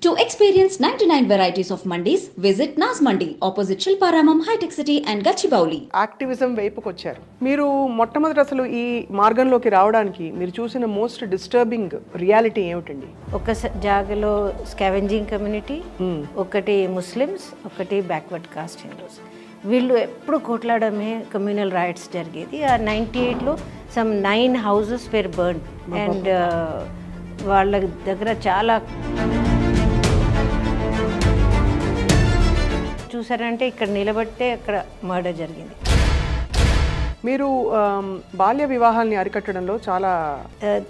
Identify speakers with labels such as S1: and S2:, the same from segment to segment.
S1: To experience 99 varieties of mandis, visit Nas Mandi, opposite Shilparamam, High-Tech City and Gachibowli.
S2: Activism వైపుకి వచ్చారు. మీరు మొట్టమొదటి అసలు ఈ మార్గంలోకి రావడానికి మీరు చూసిన మోస్ట్ డిస్టర్బింగ్ రియాలిటీ ఏమిటండి?
S3: ఒక జాగలో స్కావెంజింగ్ కమ్యూనిటీ, ఒకటి ముస్లిమ్స్, ఒకటి బ్యాక్వర్డ్ కాస్ట్ హిందూస్. వీళ్ళు ఎప్పుడు కొట్లాడమే కమ్యూనల్ రైట్స్ జరిగేది. ఆ 98లో some 9 houses were burned and వాళ్ళ దగ్గర చాలా చూసారంటే ఇక్కడ నిలబడితే అక్కడ మర్డర్ జరిగింది.
S2: మీరు బాల్య వివాహాల్ని అరికట్టడంలో చాలా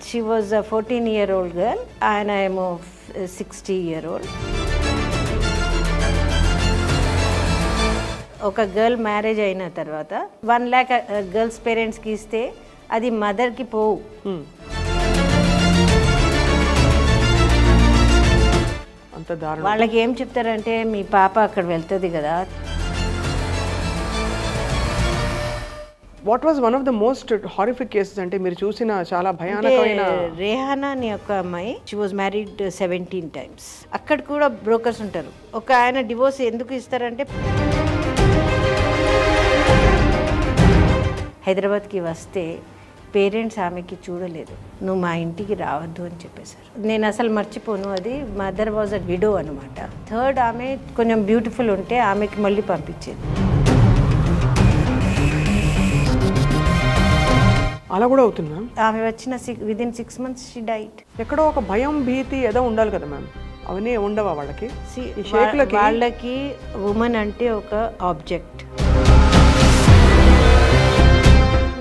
S3: షీ వాజ్ 14-year-old గర్ల్, ఆయన ఏమో 60-year-old. ఒక గర్ల్ మ్యారేజ్ అయిన తర్వాత 1 lakh గర్ల్స్ పేరెంట్స్కి ఇస్తే అది మదర్కి పోవు. వాళ్ళకి ఏం చెప్తారంటే మీ పాప అక్కడ వెళ్తుంది కదా.
S2: What was one of the most horrific cases అంటే మీరు చూసిన చాలా భయానకమైన?
S3: రేహానా అని ఒక అమ్మాయి, షీ వాజ్ మ్యారీడ్ 17 times. అక్కడ కూడా బ్రోకర్స్ ఉంటారు. ఒక ఆయన డివోర్స్ ఎందుకు ఇస్తారంటే హైదరాబాద్కి వస్తే పేరెంట్స్ ఆమెకి చూడలేదు, నువ్వు మా ఇంటికి రావద్దు అని చెప్పేశారు. నేను అసలు మర్చిపోను, అది మదర్ వాజ్ అ విడో అనమాట. థర్డ్ ఆమె కొంచెం బ్యూటిఫుల్ ఉంటే ఆమెకి మళ్ళీ పంపించేది.
S2: అలా కూడా అవుతుందా?
S3: ఆమె వచ్చిన within 6 months షీ డైట్.
S2: ఎక్కడో ఒక భయం భీతి ఏదో ఉండాలి కదా మ్యామ్, అవన్నీ ఉండవా వాళ్ళకి?
S3: వాళ్ళకి ఉమెన్ అంటే ఒక ఆబ్జెక్ట్.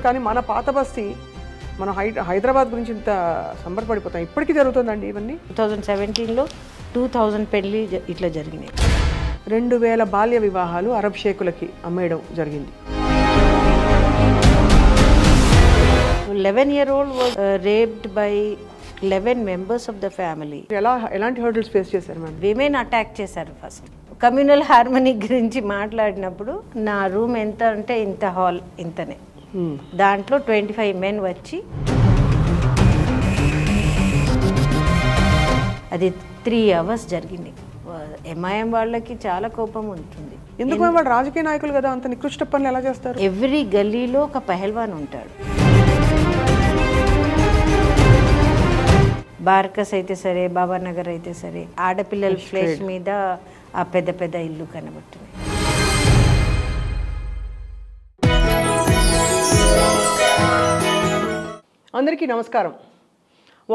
S2: కానీ మన పాత బస్తీ, మన హైదరాబాద్ గురించి ఇంత సంబరపడిపోతాం. ఇప్పటికీ జరుగుతుందండి ఇవన్నీ.
S3: 2017లో 2000 పెళ్ళి ఇట్లా జరిగినాయి.
S2: 2000 బాల్య వివాహాలు అరబ్ షేకులకి అమ్మేయడం జరిగింది.
S3: 11-year-old was raped by 11 members of the family.
S2: ఎలాంటి హర్డల్స్ ఫేస్ చేశారు మ్యామ్?
S3: విమెన్ అటాక్ చేశారు. ఫస్ట్ కమ్యూనల్ హార్మనీ గురించి మాట్లాడినప్పుడు నా రూమ్ ఎంత అంటే ఇంత, హాల్ ఇంతనే, దాంట్లో 25 men వచ్చి అది 3 hours జరిగింది. ఎంఐఎం వాళ్ళకి చాలా కోపం ఉంటుంది.
S2: ఎందుకు? వాళ్ళు రాజకీయ నాయకులు కదా, అంత నికృష్ట పనులు ఎలా చేస్తారు?
S3: ఎవ్రీ గల్లీలో ఒక పహల్వాన్ ఉంటాడు. బార్కస్ అయితే సరే, బాబానగర్ అయితే సరే, ఆడపిల్లల ఫ్లేష్ మీద ఆ పెద్ద పెద్ద ఇల్లు కనబడుతుంది.
S2: అందరికీ నమస్కారం.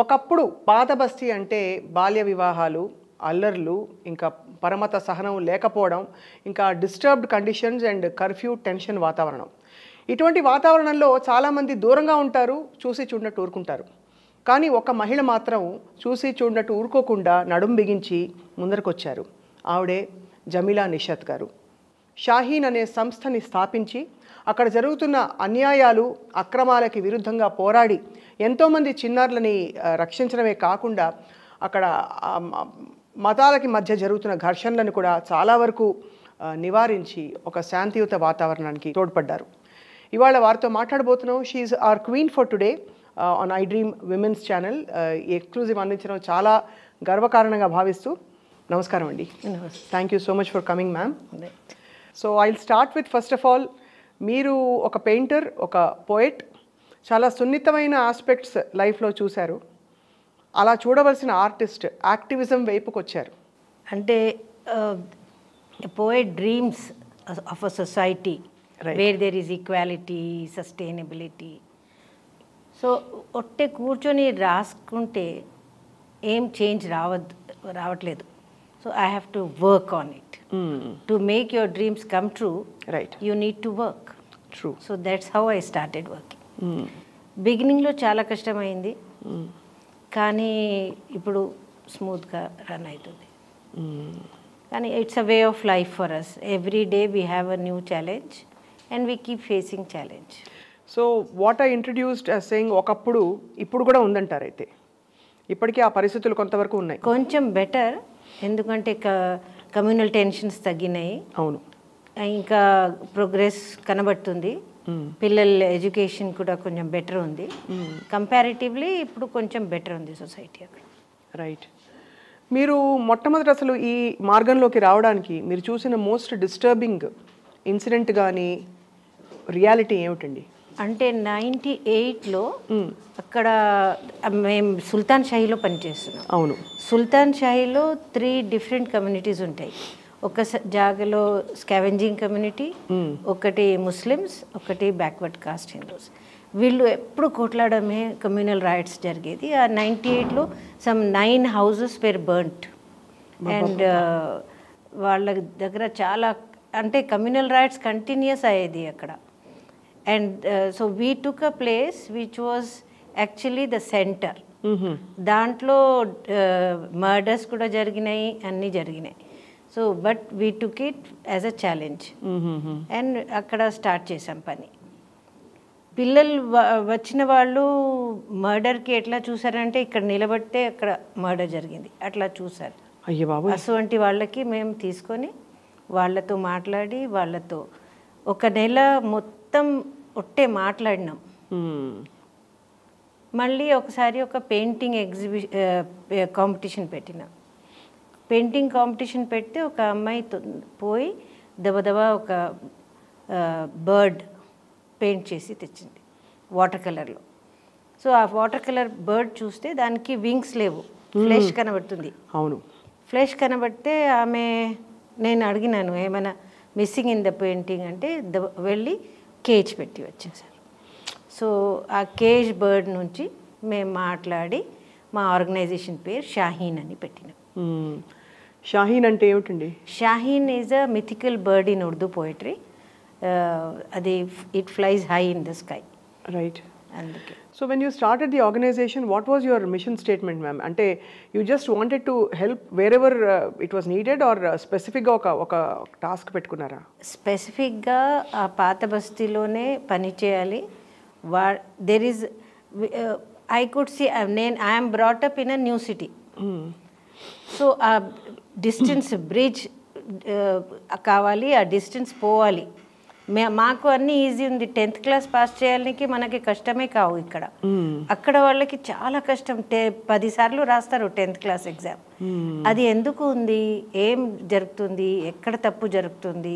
S2: ఒకప్పుడు పాత బస్తీ అంటే బాల్య వివాహాలు, అల్లర్లు, ఇంకా పరమత సహనం లేకపోవడం, ఇంకా disturbed conditions and curfew tension వాతావరణం. ఇటువంటి వాతావరణంలో చాలామంది దూరంగా ఉంటారు, చూసి చూడనట్టు ఊరుకుంటారు. కానీ ఒక మహిళ మాత్రం చూసి చూడనట్టు ఊరుకోకుండా నడుం బిగించి ముందరకొచ్చారు. ఆవిడే జమీలా నిషాత్ గారు. షాహీన్ అనే సంస్థని స్థాపించి అక్కడ జరుగుతున్న అన్యాయాలు, అక్రమాలకి విరుద్ధంగా పోరాడి ఎంతోమంది చిన్నారులని రక్షించడమే కాకుండా అక్కడ మతాలకి మధ్య జరుగుతున్న ఘర్షణలను కూడా చాలా వరకు నివారించి ఒక శాంతియుత వాతావరణానికి తోడ్పడ్డారు. ఇవాళ వారితో మాట్లాడబోతున్నాం. She are queen for today on iDream women's channel. Exclusive అందించడం చాలా గర్వకారణంగా భావిస్తూ నమస్కారం అండి. Thank you so much for coming ma'am. So I will start with first of all, మీరు ఒక పెయింటర్, ఒక పోయెట్, చాలా సున్నితమైన ఆస్పెక్ట్స్ లైఫ్లో చూశారు. అలా చూడవలసిన ఆర్టిస్ట్ యాక్టివిజం వైపుకి వచ్చారు.
S3: అంటే poet dreams of a society where there is equality, sustainability. So ఒట్టే కూర్చొని రాసుకుంటే ఏం చేంజ్ రావట్లేదు. So I have to work on it. To make your dreams come true,
S2: right,
S3: you need to work.
S2: True.
S3: So that's how I started working. Beginning లో చాలా కష్టమైంది, కానీ ఇప్పుడు స్మూత్గా రన్ అవుతుంది. కానీ it's a way of life for us. Every day we have a new challenge and we keep facing challenge.
S2: So what I introduced as saying, ఒకప్పుడు ఇప్పుడు కూడా ఉందంటారు. అయితే ఇప్పటికీ ఆ పరిస్థితులు కొంతవరకు ఉన్నాయి.
S3: కొంచెం బెటర్, ఎందుకంటే కమ్యూనల్ టెన్షన్స్ తగ్గినాయి.
S2: అవును,
S3: ఇంకా ప్రోగ్రెస్ కనబడుతుంది. పిల్లల ఎడ్యుకేషన్ కూడా కొంచెం బెటర్ ఉంది. కంపారిటివ్లీ ఇప్పుడు కొంచెం బెటర్ ఉంది సొసైటీ అక్కడ.
S2: రైట్. మీరు మొట్టమొదటి అసలు ఈ మార్గంలోకి రావడానికి మీరు చూసిన మోస్ట్ డిస్టర్బింగ్ ఇన్సిడెంట్ కానీ రియాలిటీ ఏమిటండి?
S3: అంటే 98లో అక్కడ మేము సుల్తాన్ షాహీలో పనిచేస్తున్నాం.
S2: అవును.
S3: సుల్తాన్ షాహీలో 3 డిఫరెంట్ కమ్యూనిటీస్ ఉంటాయి. ఒక జాగాలో స్కావెంజింగ్ కమ్యూనిటీ, ఒకటి ముస్లిమ్స్, ఒకటి బ్యాక్వర్డ్ కాస్ట్ హిందూస్. వీళ్ళు ఎప్పుడు కొట్లాడమే కమ్యూనల్ రైట్స్ జరిగేది. ఆ 98లో some 9 houses were burnt and వాళ్ళ దగ్గర చాలా అంటే కమ్యూనల్ రైట్స్ కంటిన్యూస్ అయ్యేది అక్కడ. And so we took a place which was actually the centre. దాంట్లో మర్డర్స్ కూడా జరిగినాయి, అన్నీ జరిగినాయి. So but we took it as a challenge and అక్కడ స్టార్ట్ చేసాం పని. పిల్లలు వచ్చిన వాళ్ళు మర్డర్కి ఎట్లా చూసారంటే ఇక్కడ నిలబడితే అక్కడ మర్డర్ జరిగింది అట్లా చూసారు.
S2: అయ్యో బాబు.
S3: అటువంటి వాళ్ళకి మేము తీసుకొని వాళ్ళతో మాట్లాడి వాళ్ళతో 1 నెల మొత్తం ఒట్టే మాట్లాడినాం. మళ్ళీ ఒకసారి ఒక పెయింటింగ్ కాంపిటీషన్ పెట్టినాం. పెయింటింగ్ కాంపిటీషన్ పెడితే ఒక అమ్మాయి పోయి దబదబా ఒక బర్డ్ పెయింట్ చేసి తెచ్చింది వాటర్ కలర్లో. సో ఆ వాటర్ కలర్ బర్డ్ చూస్తే దానికి వింగ్స్ లేవు, ఫ్లెష్ కనబడుతుంది.
S2: అవును.
S3: ఫ్లెష్ కనబడితే నేను అడిగినాను ఏమైనా మిస్సింగ్ ఇన్ ద పెయింటింగ్ అంటే వెళ్ళి కేజ్ పెట్టి వచ్చేసారు. సో ఆ కేజ్ బర్డ్ నుంచి మేము మాట్లాడి మా ఆర్గనైజేషన్ పేరు షాహీన్ అని పెట్టినాం.
S2: షాహీన్ అంటే ఏమిటండి?
S3: Shaheen is a mythical bird in Urdu poetry. అది it flies high in the sky.
S2: Right.
S3: అందుకే.
S2: So when you started the organisation what was your mission statement ma'am? అంటే you just wanted to help wherever it was needed or స్పెసిఫిక్గా ఒక task పెట్టుకున్నారా?
S3: స్పెసిఫిక్గా ఆ పాత బస్తీలోనే పని చేయాలి. There is I could see I'm brought up in a new city. So ఆ డిస్టెన్స్ బ్రిడ్జ్ కావాలి, ఆ డిస్టెన్స్ పోవాలి. మాకు అన్నీ ఈజీ ఉంది. 10th క్లాస్ పాస్ చేయడానికి మనకి కష్టమే కావు ఇక్కడ. అక్కడ వాళ్ళకి చాలా కష్టం. 10 సార్లు రాస్తారు 10th క్లాస్ ఎగ్జామ్. అది ఎందుకు ఉంది, ఏం జరుగుతుంది, ఎక్కడ తప్పు జరుగుతుంది,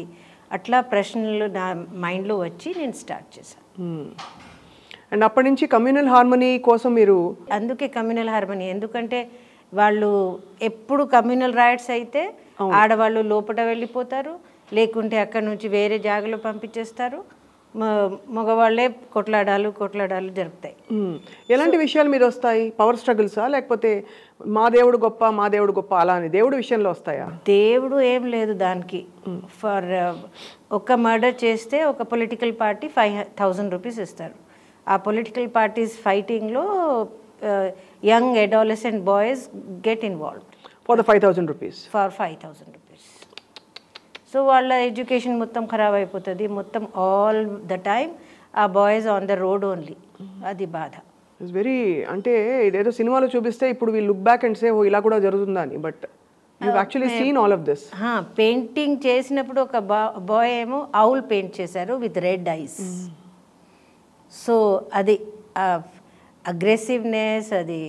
S3: అట్లా ప్రశ్నలు నా మైండ్లో వచ్చి నేను స్టార్ట్ చేశాను.
S2: అండ్ అప్పటి నుంచి కమ్యూనల్ హార్మనీ కోసం మీరు
S3: అందుకే కమ్యూనల్ హార్మనీ, ఎందుకంటే వాళ్ళు ఎప్పుడు కమ్యూనల్ రైట్స్ అయితే ఆడవాళ్ళు లోపల వెళ్ళిపోతారు, లేకుంటే అక్కడ నుంచి వేరే జాగాలో పంపించేస్తారు, మగవాళ్ళే కొట్లాడాలు జరుగుతాయి.
S2: ఎలాంటి విషయాలు మీద వస్తాయి? పవర్ స్ట్రగుల్సా లేకపోతే మా దేవుడు గొప్ప అలా అని దేవుడు విషయంలో వస్తాయా?
S3: దేవుడు ఏం లేదు దానికి. ఫర్ ఒక మర్డర్ చేస్తే ఒక పొలిటికల్ పార్టీ 5,000 రూపీస్ ఇస్తారు. ఆ పొలిటికల్ పార్టీస్ ఫైటింగ్లో young adolescent boys get involved
S2: for the 5,000 rupees.
S3: For 5,000 rupees. So వాళ్ళ ఎడ్యుకేషన్ మొత్తం ఖరాబ్ అయిపోతుంది. మొత్తం ఆల్ ద టైమ్ ఆ boys on the road only. అది బాధ.
S2: ఇట్స్ వెరీ అంటే ఇదేదో సినిమాలో చూపిస్తే ఇప్పుడు we look back and say oh ఇలా కూడా జరుగుతుందా అని, but you actually seen all of this.
S3: Painting చేసినప్పుడు ఒక బాయ్ ఏమో ఆవుల్ పెయింట్ చేశారు విత్ రెడ్ ఐస్. సో అది అగ్రెసివ్నెస్, అది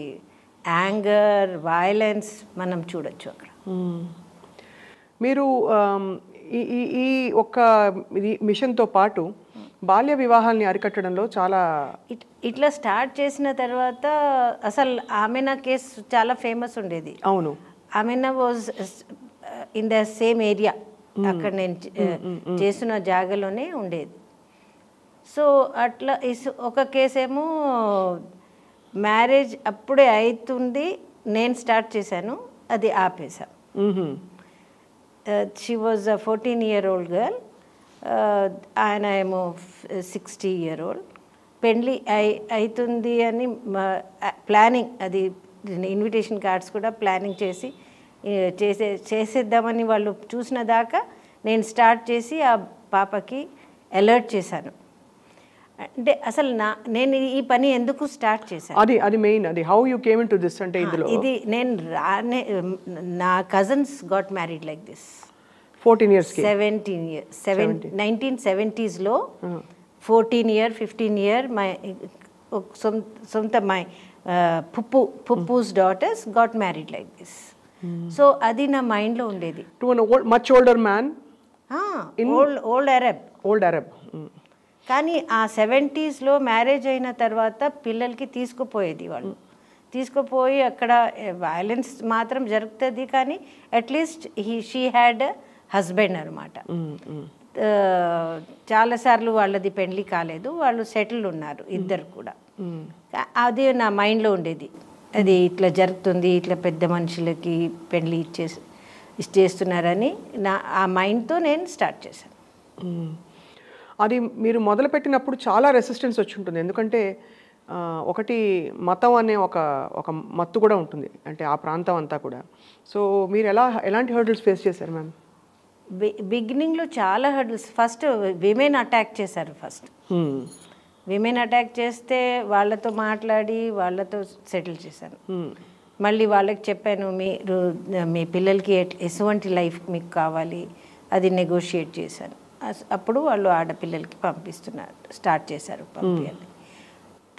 S3: యాంగర్, వైలెన్స్ మనం చూడొచ్చు అక్కడ.
S2: మీరు ఈ ఒక్క మిషన్తో పాటు బాల్య వివాహాల్ని అరికట్టడంలో చాలా
S3: ఇట్లా స్టార్ట్ చేసిన తర్వాత అసలు ఆమెనా కేసు చాలా ఫేమస్ ఉండేది.
S2: అవును.
S3: ఆమెనా was in the same area, అక్కడ నేను చేసిన జాగాలోనే ఉండేది. సో అట్లా ఒక కేసేమో మ్యారేజ్ అప్పుడే అవుతుంది, నేను స్టార్ట్ చేశాను, అది ఆపేశాను. She was a 14-year-old girl, ఆయన ఏమో 60-year-old. పెళ్ళి అవుతుంది అని ప్లానింగ్, అది ఇన్విటేషన్ కార్డ్స్ కూడా ప్లానింగ్ చేసేద్దామని వాళ్ళు చూసిన దాకా నేను స్టార్ట్ చేసి ఆ పాపకి అలర్ట్ చేశాను. అంటే అసలు నేను ఈ పని ఎందుకు స్టార్ట్ చేశాను,
S2: అది మెయిన్, అది how you came into this. అంటే
S3: ఇది నేను నా cousins got married like this
S2: 14 years
S3: 1970s లో 14 year 15 year మై సొంత మై పుప్పుస్ daughters got married like this. So అది నా మైండ్లో ఉండేది.
S2: To an much older man,
S3: old Arab.
S2: Old Arab.
S3: కానీ ఆ 70sలో మ్యారేజ్ అయిన తర్వాత పిల్లలకి తీసుకుపోయేది వాళ్ళు. తీసుకుపోయి అక్కడ వైలెన్స్ మాత్రం జరుగుతుంది, కానీ అట్లీస్ట్ షీ హ్యాడ్ హస్బెండ్ అనమాట. చాలాసార్లు వాళ్ళది పెళ్లి కాలేదు, వాళ్ళు సెటిల్ ఉన్నారు ఇద్దరు కూడా. అది నా మైండ్లో ఉండేది, అది ఇట్లా జరుగుతుంది, ఇట్లా పెద్ద మనుషులకి పెళ్లి ఇచ్చేస్తున్నారని ఆ మైండ్తో నేను స్టార్ట్ చేశాను.
S2: అది మీరు మొదలుపెట్టినప్పుడు చాలా రెసిస్టెన్స్ వచ్చి ఉంటుంది, ఎందుకంటే ఒకటి మతం అనే ఒక మత్తు కూడా ఉంటుంది, అంటే ఆ ప్రాంతం అంతా కూడా. సో మీరు ఎలాంటి హర్డిల్స్ ఫేస్ చేశారు మ్యామ్?
S3: బిగినింగ్లో చాలా హర్డిల్స్. ఫస్ట్ విమెన్ అటాక్ చేశారు. విమెన్ అటాక్ చేస్తే వాళ్ళతో మాట్లాడి వాళ్ళతో సెటిల్ చేశాను. మళ్ళీ వాళ్ళకి చెప్పాను, మీరు మీ పిల్లలకి ఎటువంటి లైఫ్ మీకు కావాలి అది నెగోషియేట్ చేశాను. అప్పుడు వాళ్ళు ఆడపిల్లలకి స్టార్ట్ చేశారు పంపించాలి.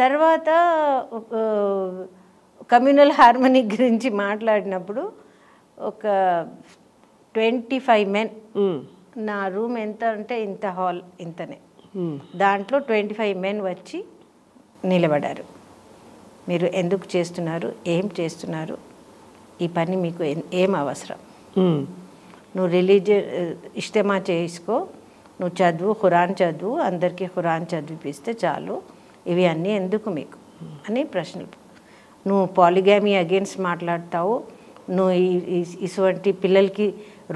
S3: తర్వాత కమ్యూనల్ హార్మనీ గురించి మాట్లాడినప్పుడు ఒక 25 men, నా రూమ్ ఎంత అంటే ఇంత హాల్ ఇంతనే, దాంట్లో 25 men వచ్చి నిలబడారు. మీరు ఎందుకు చేస్తున్నారు, ఏం చేస్తున్నారు, ఈ పని మీకు ఏం అవసరం, నువ్వు రిలీజియన్ ఇష్టమా చేసుకో, నువ్వు చదువు, ఖురాన్ చదువు, అందరికీ ఖురాన్ చదివిపిస్తే చాలు, ఇవి అన్నీ ఎందుకు మీకు అని ప్రశ్నలు. నువ్వు పాలిగామీ అగేన్స్ట్ మాట్లాడతావు, నువ్వు ఇటువంటి పిల్లలకి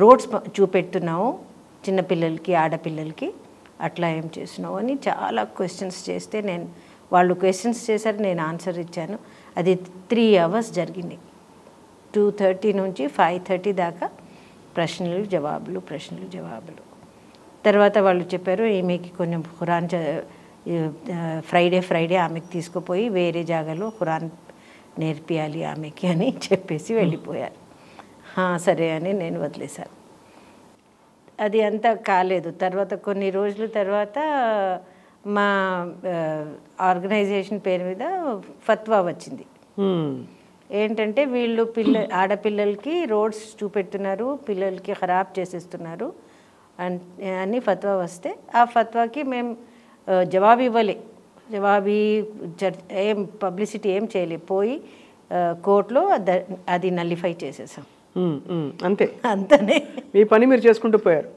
S3: రోడ్స్ చూపెడుతున్నావు, చిన్నపిల్లలకి ఆడపిల్లలకి, అట్లా ఏం చేస్తున్నావు అని చాలా క్వశ్చన్స్ చేస్తే వాళ్ళు క్వశ్చన్స్ చేశారు, నేను ఆన్సర్ ఇచ్చాను. అది 3 hours జరిగింది. 2:30 నుంచి 5:30 దాకా ప్రశ్నలు జవాబులు. తర్వాత వాళ్ళు చెప్పారు, ఈమెకి కొంచెం ఖురాన్ ఫ్రైడే ఆమెకి తీసుకుపోయి వేరే జాగాలో ఖురాన్ నేర్పియాలి ఆమెకి అని చెప్పేసి వెళ్ళిపోయారు. సరే అని నేను వదిలేశాను. అది అంతా కాలేదు. తర్వాత కొన్ని రోజుల తర్వాత మా ఆర్గనైజేషన్ పేరు మీద ఫత్వా వచ్చింది. ఏంటంటే వీళ్ళు ఆడపిల్లలకి రోడ్స్ చూపెడుతున్నారు, పిల్లలకి ఖరాబ్ చేసేస్తున్నారు అని ఫత్వా వస్తే, ఆ ఫత్వాకి మేము జవాబు ఇవ్వలే, ఏం పబ్లిసిటీ ఏం చేయలే, పోయి కోర్టులో అది నల్లిఫై చేసేసాం. అంతనే
S2: మీ పని మీరు చేసుకుంటూ పోయారు,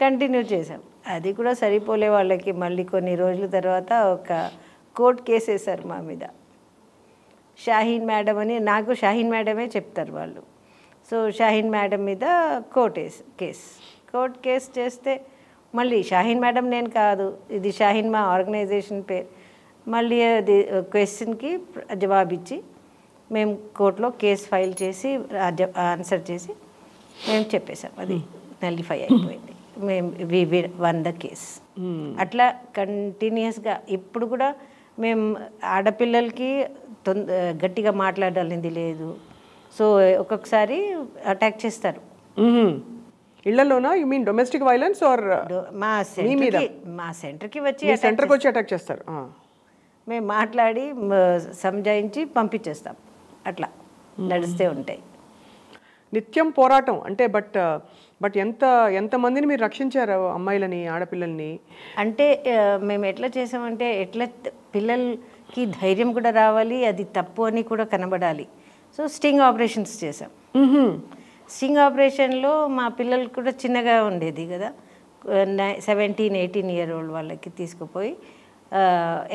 S3: కంటిన్యూ చేసాం. అది కూడా సరిపోలే వాళ్ళకి. మళ్ళీ కొన్ని రోజుల తర్వాత ఒక కోర్టు కేసు వేశారు మా మీద. షాహీన్ మేడం అని, నాకు షాహీన్ మేడమే చెప్తారు వాళ్ళు. సో షాహీన్ మేడం మీద కోర్టు కేసు చేస్తే, మళ్ళీ షాహీన్ మేడం నేను కాదు, ఇది షాహీన్ మా ఆర్గనైజేషన్ పేరు. మళ్ళీ అది క్వశ్చన్కి జవాబిచ్చి మేము కోర్టులో కేసు ఫైల్ చేసి ఆన్సర్ చేసి మేము చెప్పేసాం, అది నల్లిఫై అయిపోయింది. V one the case. అట్లా కంటిన్యూస్గా ఇప్పుడు కూడా మేము ఆడపిల్లలకి గట్టిగా మాట్లాడాలింది లేదు. సో ఒక్కొక్కసారి అటాక్ చేస్తారు.
S2: ఇళ్లలోనా? You mean domestic violence or?
S3: మా సెంటర్కి వచ్చి
S2: అటాక్ చేస్తారు.
S3: మేము మాట్లాడి సంజాయించి పంపించేస్తాం. అట్లా నడుస్తూ ఉంటాయి.
S2: నిత్యం పోరాటం అంటే. బట్ ఎంతమందిని మీరు రక్షించారు, అమ్మాయిలని, ఆడపిల్లల్ని?
S3: అంటే మేము ఎట్లా చేసామంటే, ఎట్లా పిల్లలకి ధైర్యం కూడా రావాలి, అది తప్పు అని కూడా కనబడాలి. సో స్టింగ్ ఆపరేషన్స్ చేసాం. స్టింగ్ ఆపరేషన్లో మా పిల్లలు కూడా చిన్నగా ఉండేది కదా, 17-18 year old వాళ్ళకి తీసుకుపోయి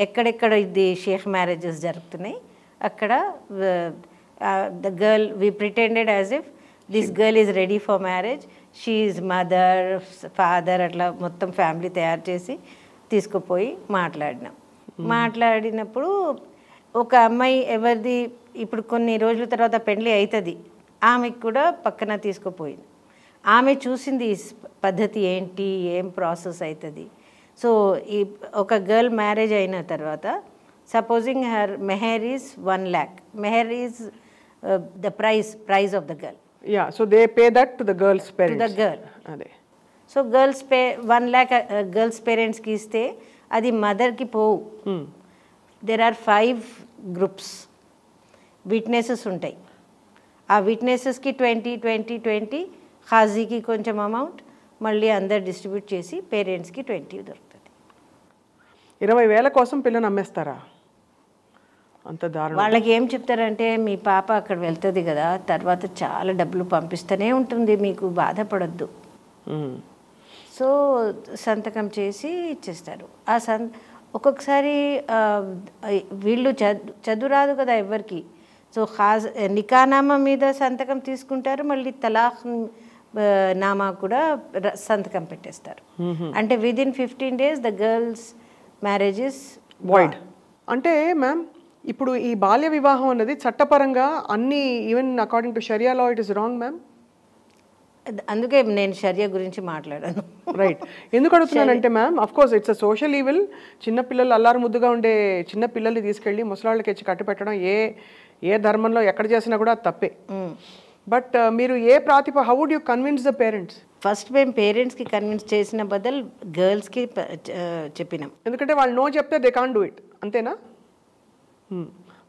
S3: ఎక్కడెక్కడ ఇది షేక్ మ్యారేజెస్ జరుగుతున్నాయి అక్కడ the girl we pretended as if this girl is ready for marriage, she is mother, father, అట్లా మొత్తం ఫ్యామిలీ తయారు చేసి తీసుకుపోయి మాట్లాడినప్పుడు ఒక అమ్మాయి ఎవరిది ఇప్పుడు కొన్ని రోజుల తర్వాత పెళ్ళి అవుతుంది, ఆమెకు కూడా పక్కన తీసుకుపోయింది. ఆమె చూసింది ఈ పద్ధతి ఏంటి, ఏం ప్రాసెస్ అవుతుంది. సో ఈ ఒక గర్ల్ మ్యారేజ్ అయిన తర్వాత సపోజింగ్ హర్ మెహర్ ఈజ్ 1 lakh, మెహర్ is the prize of the girl.
S2: Yeah, so they pay that to the girl's parents.
S3: To the girl.
S2: Ade.
S3: So girls pay 1 lakh girls parents ki iste adi mother ki povu. There are 5 groups, witnesses untai. ఆ విట్నెసెస్కి 20 హాజీకి కొంచెం amount, మళ్ళీ అందరు distribute చేసి పేరెంట్స్కి 20 దొరుకుతుంది.
S2: 20,000 కోసం పిల్లని అమ్మేస్తారా? అంత దారుణం.
S3: వాళ్ళకి ఏం చెప్తారంటే మీ పాప అక్కడ వెళ్తుంది కదా, తర్వాత చాలా డబ్బులు పంపిస్తూనే ఉంటుంది, మీకు బాధపడద్దు. సో సంతకం చేసి ఇచ్చేస్తారు. ఒక్కొక్కసారి వీళ్ళు చదువు కదా ఎవరికి, సో నికానామా మీద సంతకం తీసుకుంటారు, మళ్ళీ తలాఖ్ నామా కూడా సంతకం పెట్టేస్తారు. అంటే within 15 days the girls marriages
S2: void. అంటే మ్యామ్ ఇప్పుడు ఈ బాల్య వివాహం అన్నది చట్టపరంగా అన్ని even according to sharia law it is wrong ma'am.
S3: అందుకే నేను షరియా గురించి మాట్లాడాను.
S2: రైట్. ఎందుకు అడుగుతున్నానంటే ma'am of course it's a social evil. చిన్నపిల్లలు అల్లారు ముద్దుగా ఉండే చిన్న పిల్లల్ని తీసుకెళ్ళి ముసలాళ్ళకి ఇచ్చి కట్టి పెట్టడం ఏ ధర్మంలో ఎక్కడ చేసినా కూడా తప్పే. బట్ మీరు how would you convince the parents?
S3: First మేము పేరెంట్స్కి కన్విన్స్ చేసిన బదులు గర్ల్స్కి చెప్పినాం.
S2: ఎందుకంటే వాళ్ళు నో చెప్తే దే కాంట్ డూ ఇట్, అంతేనా?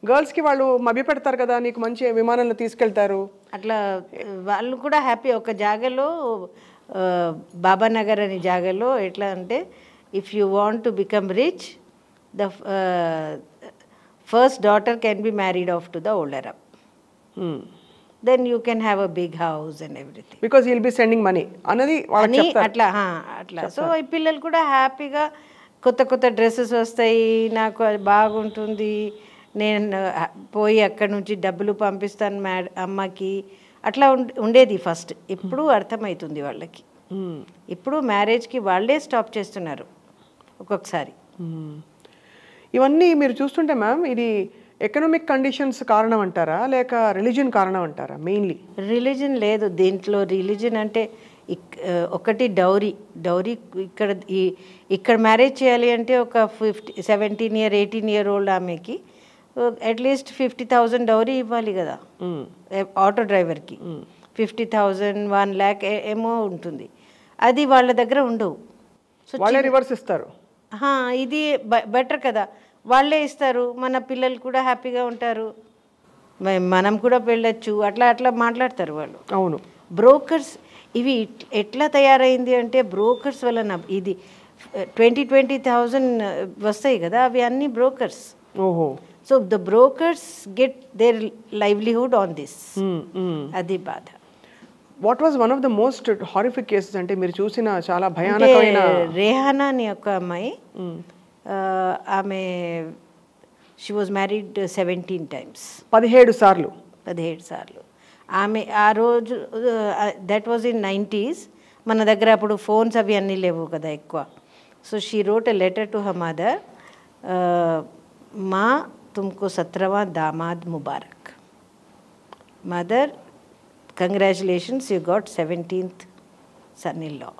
S2: గర్ల్స్కి వాళ్ళు మభ్య పెడతారు కదా, నీకు మంచి విమానంలో తీసుకెళ్తారు,
S3: అట్లా వాళ్ళు కూడా హ్యాపీ. ఒక జాగాలో బాబానగర్ అనే జాగాలో ఎట్లా అంటే if you want to become rich the first daughter can be married off to the older up, then you can have a big house and everything
S2: because he'll be sending money అన్నది
S3: అట్లా. So ఈ పిల్లలు కూడా హ్యాపీగా కొత్త dresses వస్తాయి, నాకు బాగుంటుంది, నేను పోయి అక్కడ నుంచి డబ్బులు పంపిస్తాను అమ్మకి, అట్లా ఉండేది ఫస్ట్. ఇప్పుడు అర్థమవుతుంది వాళ్ళకి. ఇప్పుడు మ్యారేజ్కి వాళ్ళే స్టాప్ చేస్తున్నారు ఒక్కొక్కసారి.
S2: ఇవన్నీ మీరు చూస్తుంటే మ్యామ్ ఇది ఎకనామిక్ కండిషన్స్ కారణం అంటారా లేక రిలీజియన్ కారణం అంటారా? మెయిన్లీ
S3: రిలీజన్ లేదు దీంట్లో. రిలీజన్ అంటే ఒకటి డౌరీ ఇక్కడ మ్యారేజ్ చేయాలి అంటే ఒక 17 year 18 year old ఆమెకి అట్లీస్ట్ 50,000 డౌరీ ఇవ్వాలి కదా. ఆటో డ్రైవర్కి 50,000 1 lakh ఏమో ఉంటుంది. అది వాళ్ళ దగ్గర ఉండవు.
S2: సో వాళ్ళే రివర్స్ ఇస్తారు.
S3: ఇది బెటర్ కదా, వాళ్ళే ఇస్తారు, మన పిల్లలు కూడా హ్యాపీగా ఉంటారు, మనం కూడా వెళ్ళొచ్చు, అట్లా మాట్లాడతారు వాళ్ళు.
S2: అవును.
S3: బ్రోకర్స్ ఇవి ఎట్లా తయారైంది అంటే బ్రోకర్స్ వలన ఇది 20,000 వస్తాయి కదా, అవి అన్ని బ్రోకర్స్.
S2: ఓహో.
S3: So the brokers get there livelihood on this. అది బాధ.
S2: What was one of the most horrific cases అంటే మీరు చూసిన చాలా భయానకమైన?
S3: రేహానా అని ఒక అమ్మాయి, ఆమె షీ వాజ్ మ్యారీడ్ 17 times.
S2: 17 సార్లు.
S3: ఆమె ఆ రోజు దట్ వాజ్ ఇన్ 90s. మన దగ్గర అప్పుడు ఫోన్స్ అవి అన్నీ లేవు కదా ఎక్కువ. So she wrote a letter to her mother, మా తుమ్కో 17వాं దామాద్ ముబారక్. Mother congratulations, you got 17th son in law.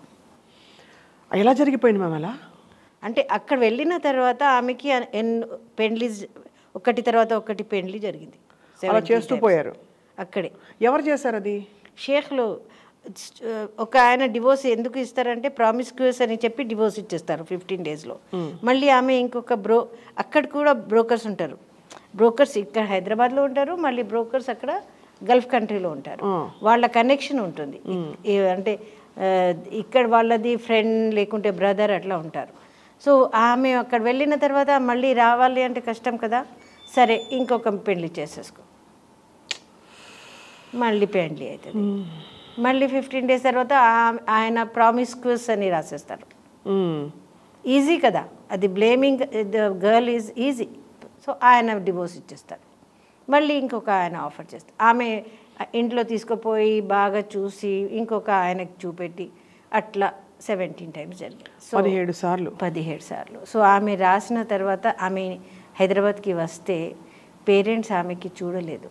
S2: ఎలా జరిగిపోయింది మ్యామ్ అలా?
S3: అంటే అక్కడ వెళ్ళిన తర్వాత ఆమెకి పెండ్లి ఒకటి తర్వాత ఒకటి పెండ్లి జరిగింది.
S2: అలా చేస్తూ పోయారు
S3: అక్కడే.
S2: ఎవరు చేశారు అది?
S3: షేఖ్లు. ఒక ఆయన డివోర్స్ ఎందుకు ఇస్తారంటే ప్రామిస్క్యూస్ అని చెప్పి డివోర్స్ ఇచ్చేస్తారు 15 daysలో. మళ్ళీ ఆమె ఇంకొక అక్కడ కూడా బ్రోకర్స్ ఉంటారు. బ్రోకర్స్ ఇక్కడ హైదరాబాద్లో ఉంటారు, మళ్ళీ బ్రోకర్స్ అక్కడ గల్ఫ్ కంట్రీలో ఉంటారు. వాళ్ళ కనెక్షన్ ఉంటుంది. అంటే ఇక్కడ వాళ్ళది ఫ్రెండ్ లేకుంటే బ్రదర్ అట్లా ఉంటారు. సో ఆమె అక్కడ వెళ్ళిన తర్వాత మళ్ళీ రావాలి అంటే కష్టం కదా, సరే ఇంకొక పెళ్లి చేసేసుకో, మళ్ళీ పెళ్లి అవుతుంది. మళ్ళీ 15 days తర్వాత ఆయన ప్రామిస్క్యూస్ అని రాసేస్తారు. ఈజీ కదా అది, blaming the girl is easy. So ఆయన డివోర్స్ ఇచ్చేస్తారు, మళ్ళీ ఇంకొక ఆయన ఆఫర్ చేస్తారు. ఆమె ఇంట్లో తీసుకుపోయి బాగా చూసి ఇంకొక ఆయనకు చూపెట్టి అట్లా 17 times జరిగింది. సో 17 సార్లు. సో ఆమె రాసిన తర్వాత ఆమె హైదరాబాద్కి వస్తే పేరెంట్స్ ఆమెకి చూడలేదు,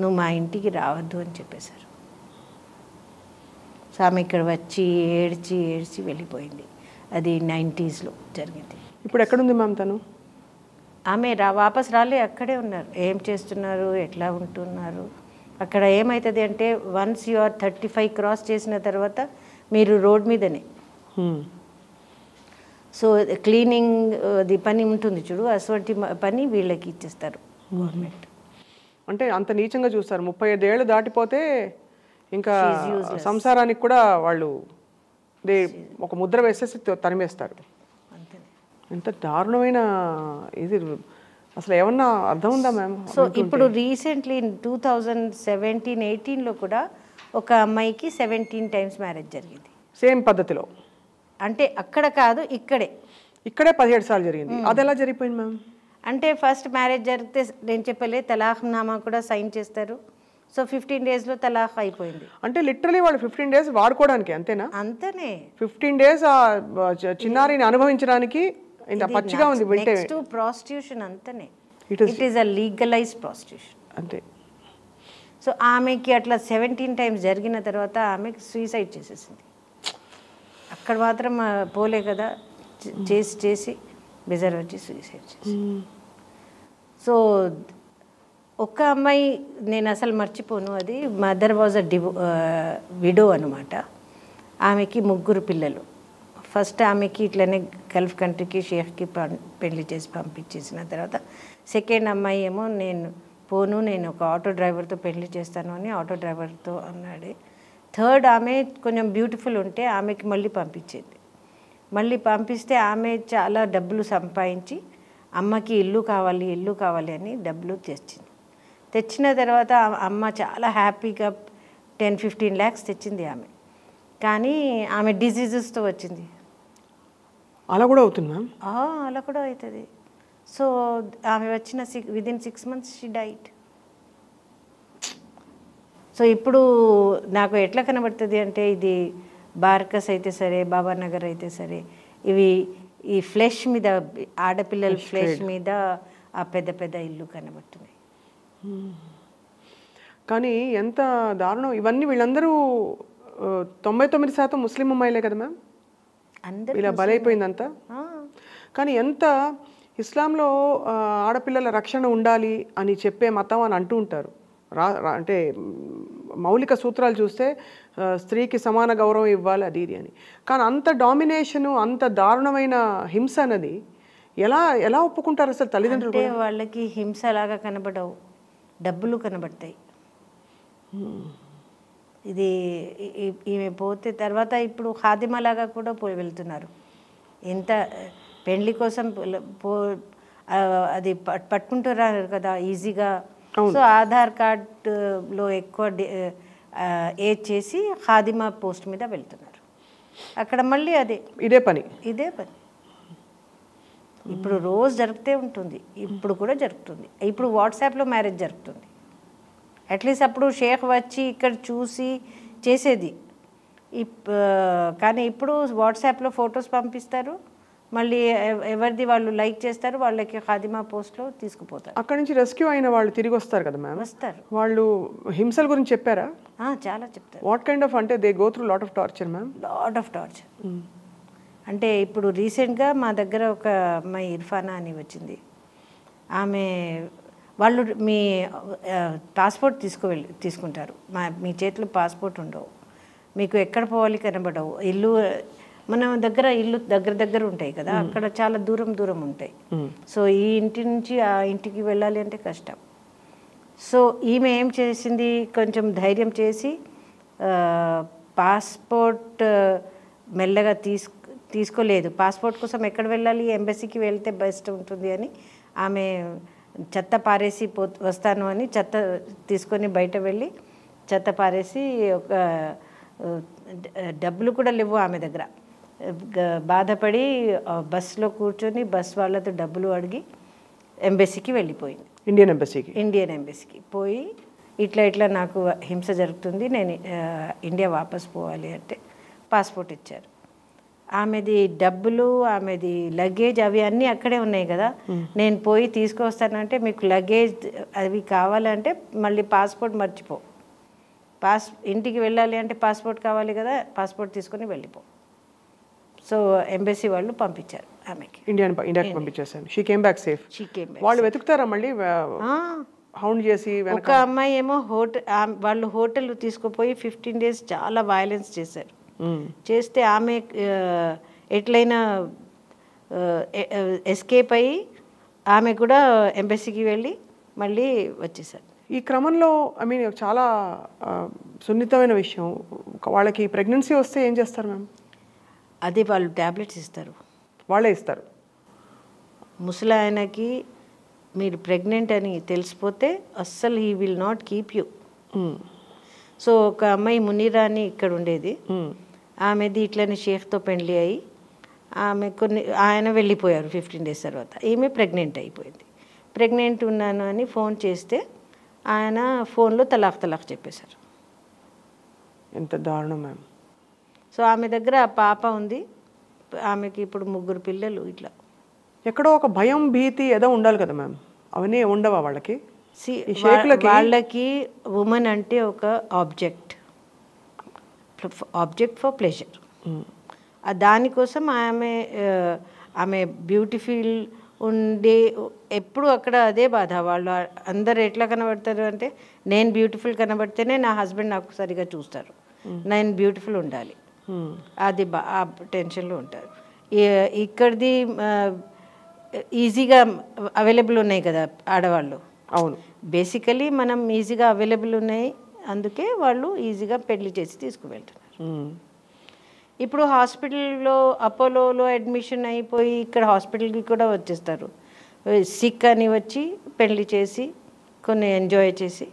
S3: నువ్వు మా ఇంటికి రావద్దు అని చెప్పేశారు. సో ఆమె ఇక్కడ వచ్చి ఏడ్చి వెళ్ళిపోయింది. అది 90sలో జరిగింది.
S2: ఇప్పుడు ఎక్కడుంది మ్యామ్ తను?
S3: ఆమె వాపస్ రాలే, అక్కడే ఉన్నారు. ఏం చేస్తున్నారు, ఎట్లా ఉంటున్నారు? అక్కడ ఏమవుతుంది అంటే వన్స్ యు ఆర్ 35 క్రాస్ చేసిన తర్వాత మీరు రోడ్ మీదనే. సో క్లీనింగ్ అది పని ఉంటుంది చూడు, అటువంటి పని వీళ్ళకి ఇచ్చేస్తారు గవర్నమెంట్.
S2: అంటే అంత నీచంగా చూస్తారు. 35 ఏళ్ళు దాటిపోతే ఇంకా సంసారానికి కూడా వాళ్ళు ఒక ముద్ర వేసేసి తరిమేస్తారు. ఎంత దారుణమైన ఇది. అసలు ఏమన్నా అర్థం ఉందా మ్యామ్?
S3: సో ఇప్పుడు రీసెంట్లీ 2017-18లో కూడా ఒక అమ్మాయికి 17 times మ్యారేజ్ జరిగింది
S2: సేమ్ పద్ధతిలో.
S3: అంటే అక్కడ కాదు, ఇక్కడే
S2: 17 సార్లు జరిగింది. అది ఎలా జరిగిపోయింది మ్యామ్?
S3: అంటే ఫస్ట్ మ్యారేజ్ జరిగితే నేను చెప్పలే తలాఖ్నామా కూడా సైన్ చేస్తారు. సో 15 daysలో తలాఖ్ అయిపోయింది.
S2: అంటే లిటరలీ వాళ్ళు 15 days వాడుకోవడానికి అంతేనా?
S3: అంతనే
S2: 15 days ఆ చిన్నారిని అనుభవించడానికి ఇంత పచ్చిగా ఉంది వింటే.
S3: నెక్స్ట్ ప్రాస్టిట్యూషన్ అంతనే. It is a legalised prostitution
S2: అంతే.
S3: సో ఆమెకి అట్లా 17 times జరిగిన తర్వాత ఆమెకి సూసైడ్ చేసేసింది. అక్కడ మాత్రం పోలే కదా, చేసి బెజర్ వచ్చి సూసైడ్ చేసి. సో ఒక అమ్మాయి నేను అసలు మర్చిపోను, అది మదర్ వాజ్ అ విడో అనమాట. ఆమెకి 3 పిల్లలు. ఫస్ట్ ఆమెకి ఇట్లనే గల్ఫ్ కంట్రీకి షేఖ్కి పెళ్లి చేసి పంపించేసిన తర్వాత సెకండ్ అమ్మాయి ఏమో నేను పోను, నేను ఒక ఆటో డ్రైవర్తో పెళ్లి చేస్తాను అని ఆటో డ్రైవర్తో అన్నాడు. థర్డ్ ఆమె కొంచెం బ్యూటిఫుల్ ఉంటే ఆమెకి మళ్ళీ పంపించేది. మళ్ళీ పంపిస్తే ఆమె చాలా డబ్బులు సంపాదించి అమ్మకి ఇల్లు కావాలి అని డబ్బులు తెచ్చిన తర్వాత అమ్మ చాలా హ్యాపీగా 10-15 lakhs తెచ్చింది ఆమె. కానీ ఆమె డిసీజెస్తో వచ్చింది.
S2: అలా కూడా అవుతుంది మ్యామ్?
S3: అలా కూడా అవుతుంది. సో ఆమె వచ్చిన within 6 months she diet. So ఇప్పుడు నాకు ఎట్లా కనబడుతుంది అంటే ఇది బార్కస్ అయితే సరే, బాబానగర్ అయితే సరే, ఇవి ఈ ఫ్లెష్ మీద ఆడపిల్లల ఫ్లెష్ మీద ఆ పెద్ద ఇల్లు కనబడుతున్నాయి.
S2: కానీ ఎంత దారుణం ఇవన్నీ. వీళ్ళందరూ 99% ముస్లిం అమ్మాయిలే కదా మ్యామ్?
S3: అందరూ
S2: ఇలా బలైపోయిందంతా. కానీ ఎంత ఇస్లాంలో ఆడపిల్లల రక్షణ ఉండాలి అని చెప్పే మతం అని అంటూ ఉంటారు. అంటే మౌలిక సూత్రాలు చూస్తే స్త్రీకి సమాన గౌరవం ఇవ్వాలి అది ఇది అని. కానీ అంత డామినేషను, అంత దారుణమైన హింస అన్నది ఎలా ఒప్పుకుంటారు అసలు తల్లిదండ్రులు?
S3: అంటే వాళ్ళకి హింస లాగా కనబడవు, డబ్బులు కనబడతాయి. ఇది ఈమె పోతే తర్వాత ఇప్పుడు ఖాదిమాలాగా కూడా వెళ్తున్నారు. ఎంత పెళ్లి కోసం అది పట్టుకుంటున్నారు కదా ఈజీగా. సో ఆధార్ కార్డులో ఎక్కువ ఏజ్ చేసి ఖాదిమా పోస్ట్ మీద వెళ్తున్నారు. అక్కడ మళ్ళీ ఇదే పని. ఇప్పుడు రోజు జరుగుతూ ఉంటుంది, ఇప్పుడు కూడా జరుగుతుంది. ఇప్పుడు వాట్సాప్లో మ్యారేజ్ జరుగుతుంది. అట్లీస్ట్ అప్పుడు షేక్ వచ్చి ఇక్కడ చూసి చేసేది. కానీ ఇప్పుడు వాట్సాప్లో ఫొటోస్ పంపిస్తారు, మళ్ళీ ఎవరిది వాళ్ళు లైక్ చేస్తారు, వాళ్ళకి ఖాదిమా పోస్ట్లో తీసుకుపోతారు.
S2: అక్కడ నుంచి రెస్క్యూ అయిన వాళ్ళు తిరిగి వస్తారు కదా మ్యామ్?
S3: వస్తారు.
S2: వాళ్ళు హింసల గురించి చెప్పారా?
S3: చాలా చెప్తారు.
S2: What kind of? అంటే they go through lot of torture ma'am?
S3: Lot of torture. అంటే ఇప్పుడు రీసెంట్గా మా దగ్గర ఒక అమ్మాయి ఇర్ఫానా అని వచ్చింది. ఆమె వాళ్ళు మీ పాస్పోర్ట్ తీసుకుంటారు, మీ చేతిలో పాస్పోర్ట్ ఉండవు, మీకు ఎక్కడ పోవాలి కనబడవు, ఇల్లు మన దగ్గర ఇల్లు దగ్గర ఉంటాయి కదా, అక్కడ చాలా దూరం ఉంటాయి. సో ఈ ఇంటి నుంచి ఆ ఇంటికి వెళ్ళాలి అంటే కష్టం. సో ఈమె ఏం చేసింది, కొంచెం ధైర్యం చేసి పాస్పోర్ట్ మెల్లగా తీసుకోలేదు. పాస్పోర్ట్ కోసం ఎక్కడ వెళ్ళాలి, ఎంబసీకి వెళ్తే బెస్ట్ ఉంటుంది అని ఆమె చెత్త పారేసి వస్తాను అని చెత్త తీసుకొని బయట వెళ్ళి చెత్త పారేసి ఒక డబ్బులు కూడా లేవు ఆమె దగ్గర. బాధపడి బస్సులో కూర్చొని బస్ వాళ్ళతో డబ్బులు అడిగి ఎంబసీకి వెళ్ళిపోయింది. ఇండియన్ ఎంబసీకి పోయి ఇట్లా నాకు హింస జరుగుతుంది, నేను ఇండియా వాపస్ పోవాలి అంటే పాస్పోర్ట్ ఇచ్చారు. ఆమెది డబ్బులు, ఆమెది లగేజ్ అవి అన్నీ అక్కడే ఉన్నాయి కదా, నేను పోయి తీసుకొస్తానంటే మీకు లగేజ్ అవి కావాలంటే మళ్ళీ పాస్పోర్ట్ మర్చిపో, ఇంటికి వెళ్ళాలి అంటే పాస్పోర్ట్ కావాలి కదా, పాస్పోర్ట్ తీసుకొని వెళ్ళిపో. సో ఎంబసీ వాళ్ళు పంపించారు ఆమెకి,
S2: ఇండియాకి పంపించేసాను. She came back safe. వాళ్ళు వెతుకుతారా మళ్ళీ హౌండ్ చేసి?
S3: ఒక అమ్మాయి ఏమో వాళ్ళు హోటల్ తీసుకుపోయి 15 days చాలా వైలెన్స్ చేశారు. చేస్తే ఆమె ఎట్లయినా ఎస్కేప్ అయ్యి ఆమె కూడా ఎంబసీకి వెళ్ళి మళ్ళీ వచ్చేసారు.
S2: ఈ క్రమంలో ఐ మీన్ చాలా సున్నితమైన విషయం, వాళ్ళకి ప్రెగ్నెన్సీ వస్తే ఏం చేస్తారు మ్యామ్?
S3: అదే వాళ్ళు ట్యాబ్లెట్స్ ఇస్తారు,
S2: వాళ్ళే ఇస్తారు.
S3: ముసలాయనకి మీరు ప్రెగ్నెంట్ అని తెలిసిపోతే అస్సలు he will not keep you. So ఒక అమ్మాయి మునీరా అని ఇక్కడ ఉండేది, ఆమెది ఇట్లనే షేఖ్తో పెళ్లి అయ్యి ఆమె ఆయన వెళ్ళిపోయారు 15 days తర్వాత. ఈమె ప్రెగ్నెంట్ అయిపోయింది. ప్రెగ్నెంట్ ఉన్నాను అని ఫోన్ చేస్తే ఆయన ఫోన్లో తలాక్ చెప్పేశారు.
S2: ఎంత దారుణం మ్యామ్.
S3: సో ఆమె దగ్గర ఆ పాప ఉంది, ఆమెకి ఇప్పుడు 3 పిల్లలు. ఇట్లా
S2: ఎక్కడో ఒక భయం భీతి ఏదో ఉండాలి కదా మ్యామ్, అవన్నీ ఉండవా వాళ్ళకి?
S3: వాళ్ళకి ఉమెన్ అంటే ఒక ఆబ్జెక్ట్ ఫర్ ప్లెజర్. దానికోసం ఆమె బ్యూటిఫుల్ ఉండే ఎప్పుడు అక్కడ అదే బాధ. వాళ్ళు అందరు ఎట్లా కనబడతారు అంటే నేను బ్యూటిఫుల్ కనబడితేనే నా హస్బెండ్ నాకు సరిగా చూస్తారు, నేను బ్యూటిఫుల్ ఉండాలి, అది ఆ టెన్షన్లో ఉంటారు. ఇక్కడిది ఈజీగా అవైలబుల్ ఉన్నాయి కదా ఆడవాళ్ళు.
S2: అవును,
S3: బేసికలీ మనం ఈజీగా అవైలబుల్ ఉన్నాయి, అందుకే వాళ్ళు ఈజీగా పెళ్లి చేసి తీసుకువెళ్తున్నారు. ఇప్పుడు హాస్పిటల్లో అపోలోలో అడ్మిషన్ అయిపోయి ఇక్కడ హాస్పిటల్కి కూడా వచ్చేస్తారు, సిక్ అని వచ్చి పెళ్లి చేసి కొన్ని ఎంజాయ్ చేసి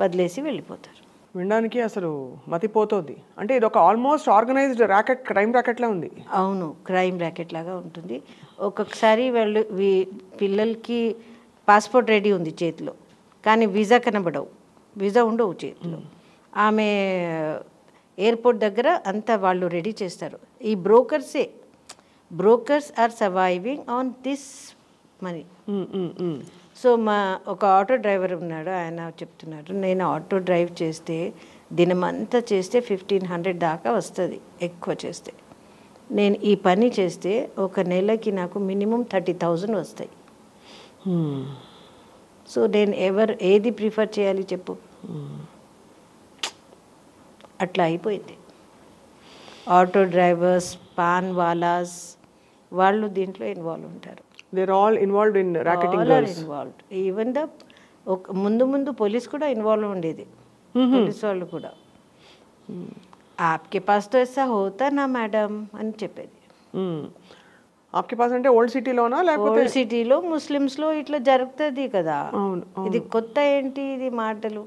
S3: వదిలేసి వెళ్ళిపోతారు.
S2: వినడానికి అసలు మతిపోతుంది. అంటే ఇది ఒక ఆల్మోస్ట్ ఆర్గనైజ్డ్ ర్యాకెట్, క్రైమ్ ర్యాకెట్లా ఉంది.
S3: అవును, క్రైమ్ ర్యాకెట్ లాగా ఉంటుంది. ఒక్కొక్కసారి వాళ్ళు పిల్లలకి పాస్పోర్ట్ రెడీ ఉంది చేతిలో, కానీ వీసా కనబడవు, వీసా ఉండవు చేతిలో. ఆమె ఎయిర్పోర్ట్ దగ్గర అంతా వాళ్ళు రెడీ చేస్తారు. ఈ brokers are surviving on this money. So ఒక ఆటో డ్రైవర్ ఉన్నాడు, ఆయన చెప్తున్నాడు, నేను ఆటో డ్రైవ్ చేస్తే దినమంతా చేస్తే 1500 దాకా వస్తుంది, ఎక్కువ చేస్తే. నేను ఈ పని చేస్తే ఒక నెలకి నాకు మినిమం 30,000 వస్తాయి. సో నేను ఏది ప్రిఫర్ చేయాలి చెప్పు? అట్లా అయిపోయింది. ఆటో డ్రైవర్స్, పాన్ వాలాస్ వాళ్ళు దీంట్లో ఇన్వాల్వ్ ఉంటారు.
S2: They're all involved in racketing girls.
S3: Involved. Even ముందు పోలీస్ కూడా ఇన్వాల్వ్ ఉండేది, పోలీస్ వాళ్ళు కూడా. ఆప్కే పాస్ తో ఐసా హోతా నా మేడం అని చెప్పేది.
S2: ఆప్కే పాస్ అంటే ఓల్డ్ సిటీలోనా లేకపోతే?
S3: ఓల్డ్ సిటీలో ముస్లిమ్స్లో ఇట్లా జరుగుతుంది కదా. ఇది కొత్త ఏంటి ఇది మాటలు?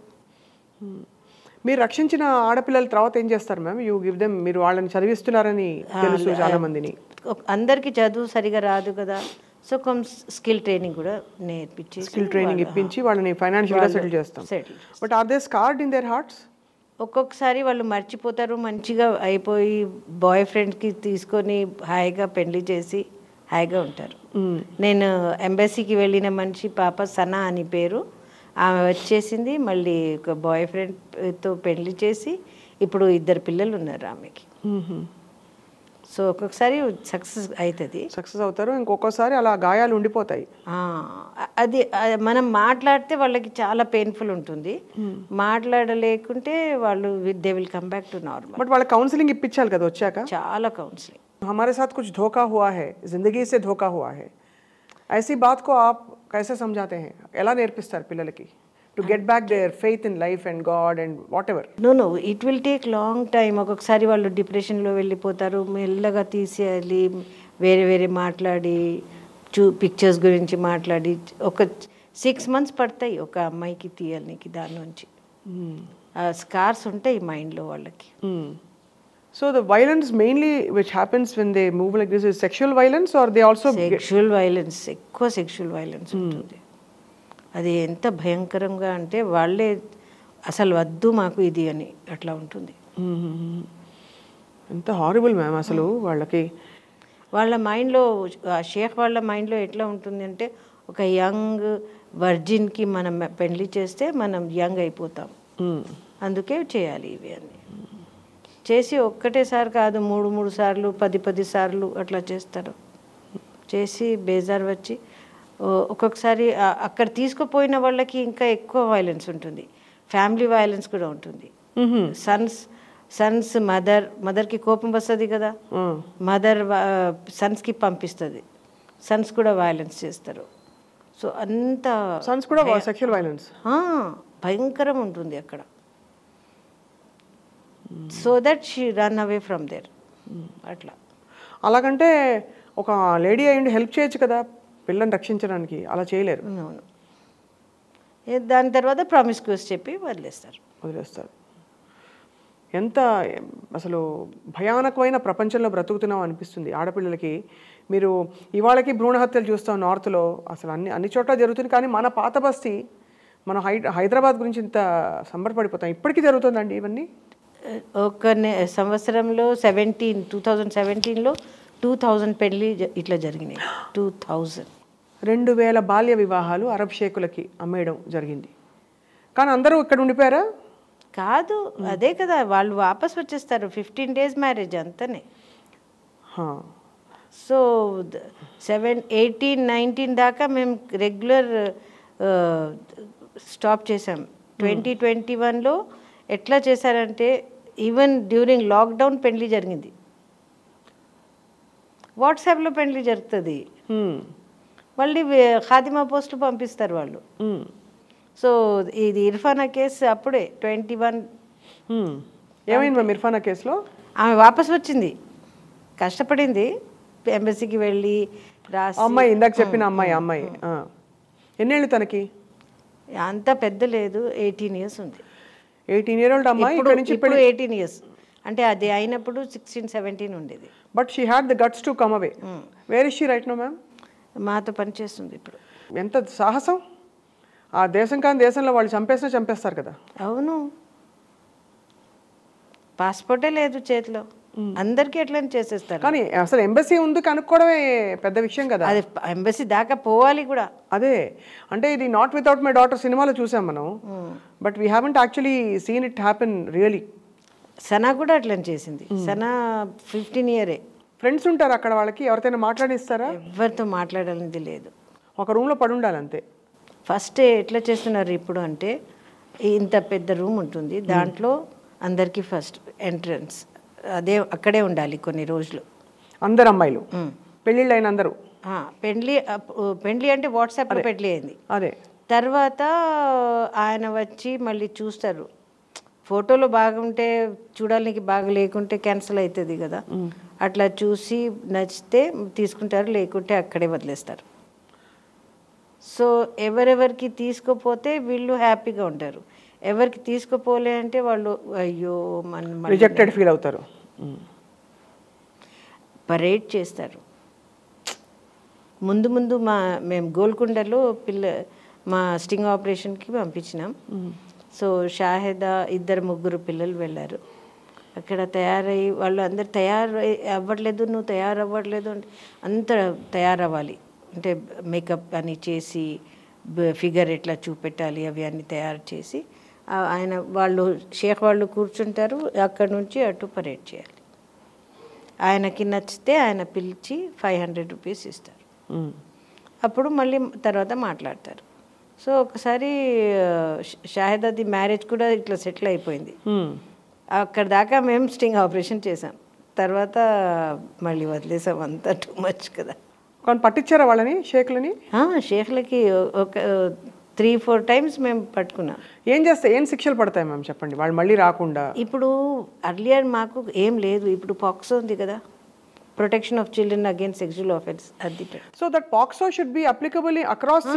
S2: మీరు రక్షించిన ఆడపిల్లల తర్వాత ఏం చేస్తారు మ్యామ్? యూ గివ్ దెమ్, మీరు వాళ్ళని చదివిస్తున్నారని తెలుసు చాలా మందిని.
S3: అందరికి చదువు సరిగా రాదు కదా, సో స్కిల్ ట్రైనింగ్ కూడా నేర్పించి,
S2: స్కిల్ ట్రైనింగ్ ఇప్పించి వాళ్ళని ఫైనాన్షియల్గా సెటిల్ చేస్తాం. But are they scared in their hearts?
S3: ఒక్కొక్కసారి వాళ్ళు మర్చిపోతారు, మంచిగా అయిపోయి బాయ్ ఫ్రెండ్కి తీసుకొని హాయిగా పెళ్లి చేసి హాయిగా ఉంటారు. నేను ఎంబసీకి వెళ్ళిన మనిషి పాప సనా అని పేరు, ఆమె వచ్చేసింది, మళ్ళీ ఒక బాయ్ ఫ్రెండ్తో పెళ్లి చేసి ఇప్పుడు 2 పిల్లలు ఉన్నారు ఆమెకి. సో ఒక్కొక్కసారి సక్సెస్ అవుతారు,
S2: ఇంకొకసారి అలా గాయాలు ఉండిపోతాయి.
S3: అది మనం మాట్లాడితే వాళ్ళకి చాలా పెయిన్ఫుల్ ఉంటుంది, మాట్లాడలేకుంటే వాళ్ళు they will come back to normal.
S2: But వాళ్ళకి కౌన్సిలింగ్ ఇప్పించాలి కదా వచ్చాక?
S3: చాలా కౌన్సిలింగ్.
S2: हमारे साथ कुछ धोखा हुआ है, जिंदगी से धोखा हुआ है, ऐसी बात को आप कैसे समझाते हैं? ఎలా నేర్పిస్తారు పిల్లలకి to get back their faith in life and God and whatever?
S3: No, it will take long time. ఒక్కొక్కసారి వాళ్ళు డిప్రెషన్లో వెళ్ళిపోతారు, మెల్లగా తీసేయాలి, వేరే మాట్లాడి పిక్చర్స్ గురించి మాట్లాడి ఒక 6 months పడతాయి ఒక అమ్మాయికి తీయాలనికి దాని నుంచి. స్కార్స్ ఉంటాయి మైండ్లో వాళ్ళకి.
S2: So the violence mainly which happens when they move like this is sexual violence, or they also
S3: sexual violence, ఎక్కువ sexual violence ఉంటుంది. అది ఎంత భయంకరంగా అంటే వాళ్ళే అసలు వద్దు మాకు ఇది అని అట్లా ఉంటుంది.
S2: ఎంత హారిబుల్ మ్యామ్ అసలు. వాళ్ళ
S3: మైండ్లో, షేక్ వాళ్ళ మైండ్లో ఎట్లా ఉంటుంది అంటే ఒక యంగ్ వర్జిన్కి మనం పెళ్లి చేస్తే మనం యంగ్ అయిపోతాం, అందుకే చేయాలి ఇవి అని చేసి ఒక్కటేసారి కాదు 3 సార్లు 10 సార్లు అట్లా చేస్తారు. చేసి బేజార్ వచ్చి ఒక్కొక్కసారి అక్కడ తీసుకుపోయిన వాళ్ళకి ఇంకా ఎక్కువ వైలెన్స్ ఉంటుంది, ఫ్యామిలీ వైలెన్స్ కూడా ఉంటుంది. సన్స్ మదర్కి కోపం వస్తుంది కదా, మదర్ సన్స్కి పంపిస్తుంది, సన్స్ కూడా వైలెన్స్ చేస్తారు. సో అంత
S2: సన్స్ కూడా సెక్షువల్ వైలెన్స్
S3: భయంకరం ఉంటుంది అక్కడ. So that she run away from there. అట్లా
S2: అలాగంటే ఒక లేడీ అయ్యండి హెల్ప్ చేయొచ్చు కదా పిల్లని రక్షించడానికి, అలా చేయలేరు.
S3: అవును. దాని తర్వాత ప్రామిస్క్యూస్ చెప్పి వదిలేస్తారు.
S2: ఎంత అసలు భయానకమైన ప్రపంచంలో బ్రతుకుతున్నాం అనిపిస్తుంది ఆడపిల్లలకి. మీరు ఇవాళకి భ్రూణ హత్యలు చూస్తాం నార్త్లో, అసలు అన్ని చోట్ల జరుగుతుంది. కానీ మన పాత బస్తీ, మన హైదరాబాద్ గురించి ఇంత సంబరపడిపోతాం. ఇప్పటికీ జరుగుతుందండి ఇవన్నీ.
S3: ఒక సంవత్సరంలో 2017లో 2000 పెళ్ళి ఇట్లా జరిగినాయి.
S2: 2000 బాల్య వివాహాలు అరబ్ షేకులకి అమ్మేయడం జరిగింది. కానీ అందరూ ఇక్కడ ఉండిపోయారా?
S3: కాదు, అదే కదా, వాళ్ళు వాపస్ వచ్చేస్తారు. 15 days మ్యారేజ్ అంతనే. సో 18, 19 దాకా మేము రెగ్యులర్ స్టాప్ చేసాం. 2021లో ఎట్లా చేశారంటే ఈవెన్ డ్యూరింగ్ లాక్డౌన్ పెళ్లి జరిగింది. వాట్సాప్లో పెళ్లి జరుగుతుంది, మళ్ళీ ఖాతిమా పోస్టులు పంపిస్తారు వాళ్ళు. సో ఇది ఇర్ఫానా కేసు అప్పుడే 21.
S2: ఏమైంది మ్యామ్ ఇర్ఫానా కేసులో?
S3: ఆమె వాపస్ వచ్చింది, కష్టపడింది, ఎంబసీకి వెళ్ళి రాసి.
S2: అమ్మాయి ఇందాక చెప్పిన అమ్మాయి ఎన్నేళ్ళు తనకి?
S3: అంత పెద్ద లేదు, 18 years ఉంది.
S2: 18 year old అమ్మాయి ఇక్కడ నుంచి
S3: ఇప్పుడు 18 years. అంటే అది అయినప్పుడు 16, 17 ఉండేది.
S2: But she had the guts to come away. Where is she right now ma'am?
S3: మాతో పనిచేస్తుంది ఇప్పుడు.
S2: ఎంత సాహసం! ఆ దేశం కాని దేశంలో వాళ్ళు చంపేస్తారు కదా.
S3: అవును, పాస్పోర్టే లేదు చేతిలో, అందరికీ ఎట్లా చేసేస్తారు.
S2: కానీ అసలు ఎంబసీ ఉంది కనుక్కోవడమే పెద్ద విషయం కదా.
S3: అది ఎంబసీ దాకా పోవాలి కూడా.
S2: అదే అంటే ఇది నాట్ వితౌట్ మై డాటర్ సినిమాలో చూసాం మనం, but we haven't actually scene it happen really.
S3: Sana కూడా అట్లా చేసింది. సనా 15 year.
S2: ఫ్రెండ్స్ ఉంటారు అక్కడ, వాళ్ళకి ఎవరితోనే మాట్లాడిస్తారా?
S3: ఎవరితో మాట్లాడాలనేది లేదు,
S2: ఒక రూమ్లో పడి ఉండాలి అంతే.
S3: ఫస్ట్ ఎట్లా చేస్తున్నారు ఇప్పుడు అంటే, ఇంత పెద్ద రూమ్ ఉంటుంది, దాంట్లో అందరికీ ఫస్ట్ ఎంట్రన్స్ అక్కడే ఉండాలి కొన్ని రోజులు.
S2: అందరు అమ్మాయిలు పెళ్ళిళ్ళు అయిన అందరూ?
S3: పెళ్ళి అంటే వాట్సాప్లో పెళ్ళి అయింది.
S2: అదే
S3: తర్వాత ఆయన వచ్చి మళ్ళీ చూస్తారు. ఫోటోలో బాగుంటే చూడాలని, బాగా లేకుంటే క్యాన్సిల్ అవుతుంది కదా. అట్లా చూసి నచ్చితే తీసుకుంటారు, లేకుంటే అక్కడే వదిలేస్తారు. సో ఎవరెవరికి తీసుకోపోతే వీళ్ళు హ్యాపీగా ఉంటారు, ఎవరికి తీసుకోపోలే అంటే వాళ్ళు అయ్యో
S2: రిజెక్టెడ్ ఫీల్ అవుతారు.
S3: పరేడ్ చేస్తారు. ముందు మేము గోల్కొండలో మా స్టింగ్ ఆపరేషన్కి పంపించినాం. సో షాహిదా 2-3 పిల్లలు వెళ్ళారు. అక్కడ తయారయ్యి వాళ్ళు అందరు అవ్వట్లేదు, నువ్వు తయారవ్వట్లేదు అంటే, అంత తయారవ్వాలి అంటే మేకప్ అని చేసి, ఫిగర్ ఎట్లా చూపెట్టాలి అవి అన్నీ తయారు చేసి, ఆయన షేక్ వాళ్ళు కూర్చుంటారు, అక్కడ నుంచి అటు పరేడ్ చేయాలి. ఆయనకి నచ్చితే ఆయన పిలిచి 500 rupees ఇస్తారు. అప్పుడు మళ్ళీ తర్వాత మాట్లాడతారు. సో ఒకసారి షాహిదాది మ్యారేజ్ కూడా ఇట్లా సెటిల్ అయిపోయింది. అక్కడ దాకా మేము స్టింగ్ ఆపరేషన్ చేసాం, తర్వాత మళ్ళీ వదిలేసాం, అంతా టూ మచ్ కదా.
S2: కానీ పట్టించారా వాళ్ళని, షేక్లని?
S3: షేక్లకి ఒక 3-4 times మేము పట్టుకున్నాం.
S2: ఏం శిక్షలు పడతాయి మ్యామ్ చెప్పండి, వాళ్ళు మళ్ళీ రాకుండా?
S3: ఇప్పుడు అర్లియర్ మాకు ఏం లేదు, ఇప్పుడు పాక్సో ఉంది కదా, protection of children against sexual offence. అది
S2: so that POCSO should be applicable across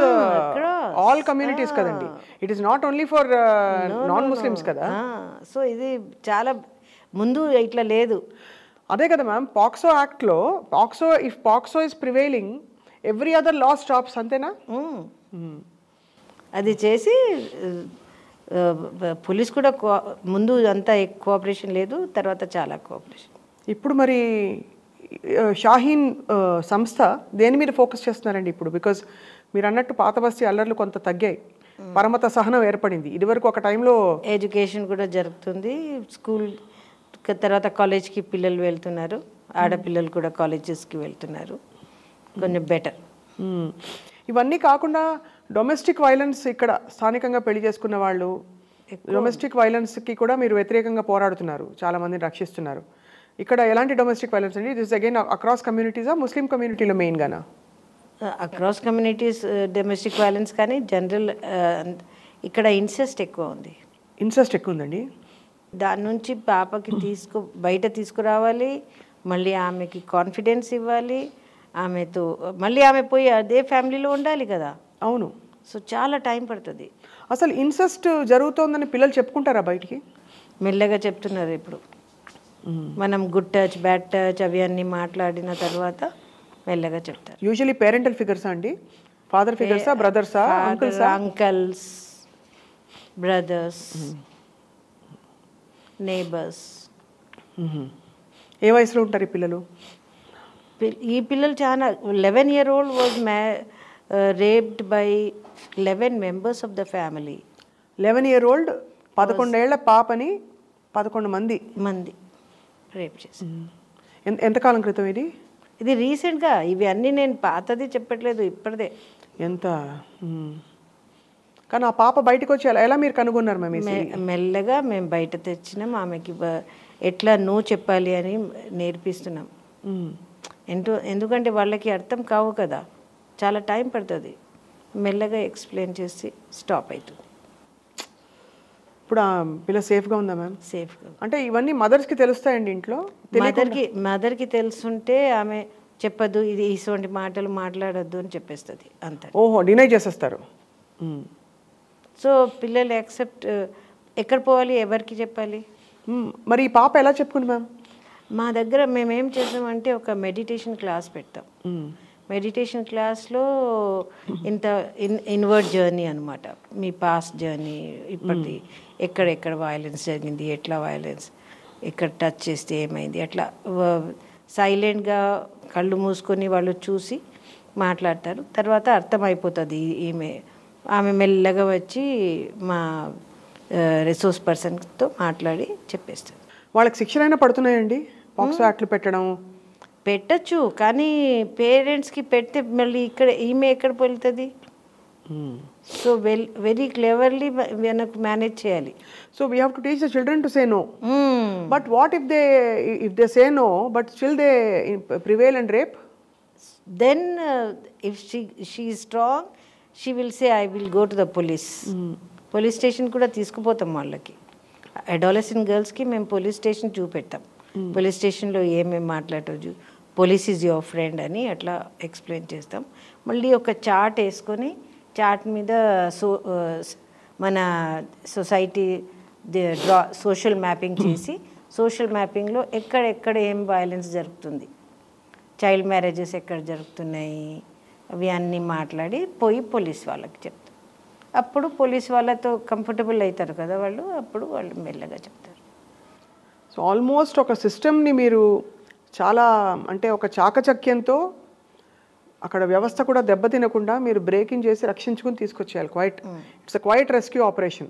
S2: all communities కదండి. It is not only for non Muslims కదా.
S3: సో ఇది చాలా ముందు ఇట్లా లేదు.
S2: అదే కదా మ్యామ్, పాక్సో యాక్ట్లో if POCSO is prevailing every other law stops, అంతేనా?
S3: అది చేసి పోలీస్ కూడా ముందు అంతా కోఆపరేషన్ లేదు, తర్వాత చాలా కోఆపరేషన్.
S2: ఇప్పుడు మరి షాహీన్ సంస్థ దేని మీద ఫోకస్ చేస్తున్నారండి ఇప్పుడు? బికాజ్ మీరు అన్నట్టు పాత బస్తీ అల్లర్లు కొంత తగ్గాయి, పరమత సహనం ఏర్పడింది. ఇదివరకు ఒక టైంలో
S3: ఎడ్యుకేషన్ కూడా జరుగుతుంది, స్కూల్ తర్వాత కాలేజ్కి పిల్లలు వెళ్తున్నారు, ఆడపిల్లలు కూడా కాలేజెస్కి వెళ్తున్నారు, కొంచెం బెటర్.
S2: ఇవన్నీ కాకుండా డొమెస్టిక్ వైలెన్స్, ఇక్కడ స్థానికంగా పెళ్లి చేసుకున్న వాళ్ళు డొమెస్టిక్ వైలెన్స్కి కూడా మీరు వ్యతిరేకంగా పోరాడుతున్నారు, చాలామందిని రక్షిస్తున్నారు. ఇక్కడ ఎలాంటి డొమెస్టిక్ వైలెన్స్ అండి? దిస్ అగైన్ అక్రాస్ కమ్యూనిటీసా, ముస్లిం కమ్యూనిటీలో మెయిన్గానా?
S3: అక్రాస్ కమ్యూనిటీస్ డొమెస్టిక్ వైలెన్స్, కానీ జనరల్ ఇక్కడ ఇన్సెస్ట్ ఎక్కువ ఉంది.
S2: ఇన్సెస్ట్ ఎక్కువ ఉందండి.
S3: దాని నుంచి పాపకి బయట తీసుకురావాలి, మళ్ళీ ఆమెకి కాన్ఫిడెన్స్ ఇవ్వాలి, ఆమెతో మళ్ళీ ఆమె పోయి అదే ఫ్యామిలీలో ఉండాలి కదా.
S2: అవును.
S3: సో చాలా టైం పడుతుంది.
S2: అసలు ఇన్సెస్ట్ జరుగుతోందని పిల్లలు చెప్పుకుంటారా బయటికి?
S3: మెల్లగా చెప్తున్నారు ఇప్పుడు. మనం గుడ్ టచ్ బ్యాడ్ టచ్ అవి అన్నీ మాట్లాడిన తర్వాత మెల్లగా చెప్తారు.
S2: యూజువలీ పేరెంటల్ ఫిగర్సా అండి? ఫాదర్ ఫిగర్సా, బ్రదర్సా,
S3: అంకల్స్, బ్రదర్స్, నేబర్స్.
S2: ఏ వయసులో ఉంటారు ఈ పిల్లలు?
S3: ఈ పిల్లలు చాలా 11-year-old was raped by 11 members of the family.
S2: 11-year-old 11 ఏళ్ల పాపని 11 మంది
S3: రేప్ చేసి.
S2: ఎంతకాలం క్రితం ఇది?
S3: ఇది రీసెంట్గా. ఇవి అన్నీ నేను పాతది చెప్పట్లేదు, ఇప్పటిదే.
S2: ఎంత కానీ ఆ పాప బయటకు వచ్చి ఎలా మీరు కనుగొన్నారు మ్యామ్?
S3: మెల్లగా మేము బయట తెచ్చినాం. ఆమెకి ఎట్లా నో చెప్పాలి అని నేర్పిస్తున్నాం. ఎందుకంటే వాళ్ళకి అర్థం కావు కదా, చాలా టైం పడుతుంది. మెల్లగా ఎక్స్ప్లెయిన్ చేసి స్టాప్ అవుతుంది.
S2: ఇప్పుడు ఆ పిల్ల సేఫ్గా ఉందా మ్యామ్?
S3: సేఫ్గా.
S2: అంటే ఇవన్నీ మదర్స్కి తెలుస్తాయండి ఇంట్లో?
S3: మదర్కి తెలుసుంటే ఆమె చెప్పదు, ఇది ఇటువంటి మాటలు మాట్లాడొద్దు అని చెప్పేస్తుంది అంత.
S2: ఓహో, డినై చేసేస్తారు.
S3: సో పిల్లలు యాక్సెప్ట్. ఎక్కడ పోవాలి, ఎవరికి చెప్పాలి?
S2: మరి ఈ పాప ఎలా చెప్పుకుంది మ్యామ్?
S3: మా దగ్గర మేమేం చేసామంటే ఒక మెడిటేషన్ క్లాస్ పెడతాం. మెడిటేషన్ క్లాస్లో ఇన్వర్డ్ జర్నీ అనమాట. మీ పాస్ట్ జర్నీ, ఇప్పటిది ఎక్కడెక్కడ వైలెన్స్ జరిగింది, ఎట్లా వైలెన్స్, ఎక్కడ టచ్ చేస్తే ఏమైంది, అట్లా సైలెంట్గా కళ్ళు మూసుకొని వాళ్ళు చూసి మాట్లాడతారు. తర్వాత అర్థమైపోతుంది. ఆమె మెల్లగా వచ్చి మా రిసోర్స్ పర్సన్తో మాట్లాడి చెప్పేస్తారు.
S2: వాళ్ళకి శిక్షలైనా పడుతున్నాయండి? పాక్సో యాక్ట్లు
S3: పెట్టచ్చు, కానీ పేరెంట్స్కి పెడితే మళ్ళీ ఈమె ఎక్కడ వెళ్తుంది? సో వెరీ క్లెవర్లీ మనకు మేనేజ్ చేయాలి.
S2: So we have to teach the children to say no. But what if they say no but still they prevail and rape?
S3: Then if she is strong, she will say I will go to the police. Police station కూడా తీసుకుపోతాం వాళ్ళకి. Adolescent గర్ల్స్కి మేము police station చూపెడతాం. Police స్టేషన్లో ఏమేమి మాట్లాడవచ్చు, police is your friend అని అట్లా ఎక్స్ప్లెయిన్ చేస్తాం. మళ్ళీ ఒక చార్ట్ వేసుకొని చార్ట్ మీద మన సొసైటీ సోషల్ మ్యాపింగ్ చేసి, సోషల్ మ్యాపింగ్లో ఎక్కడెక్కడ ఏం వైలెన్స్ జరుగుతుంది, చైల్డ్ మ్యారేజెస్ ఎక్కడ జరుగుతున్నాయి, అవి అన్నీ మాట్లాడి పోయి పోలీస్ వాళ్ళకి చెప్తాం. అప్పుడు పోలీస్ వాళ్ళతో కంఫర్టబుల్ అవుతారు కదా వాళ్ళు, అప్పుడు వాళ్ళు మెల్లగా చెప్తారు.
S2: సో ఆల్మోస్ట్ ఒక సిస్టమ్ని మీరు చాలా అంటే ఒక చాకచక్యంతో అక్కడ వ్యవస్థ కూడా దెబ్బతినకుండా మీరు బ్రేకింగ్ చేసి రక్షించుకుని తీసుకొచ్చేయాలి. It's a quiet rescue operation.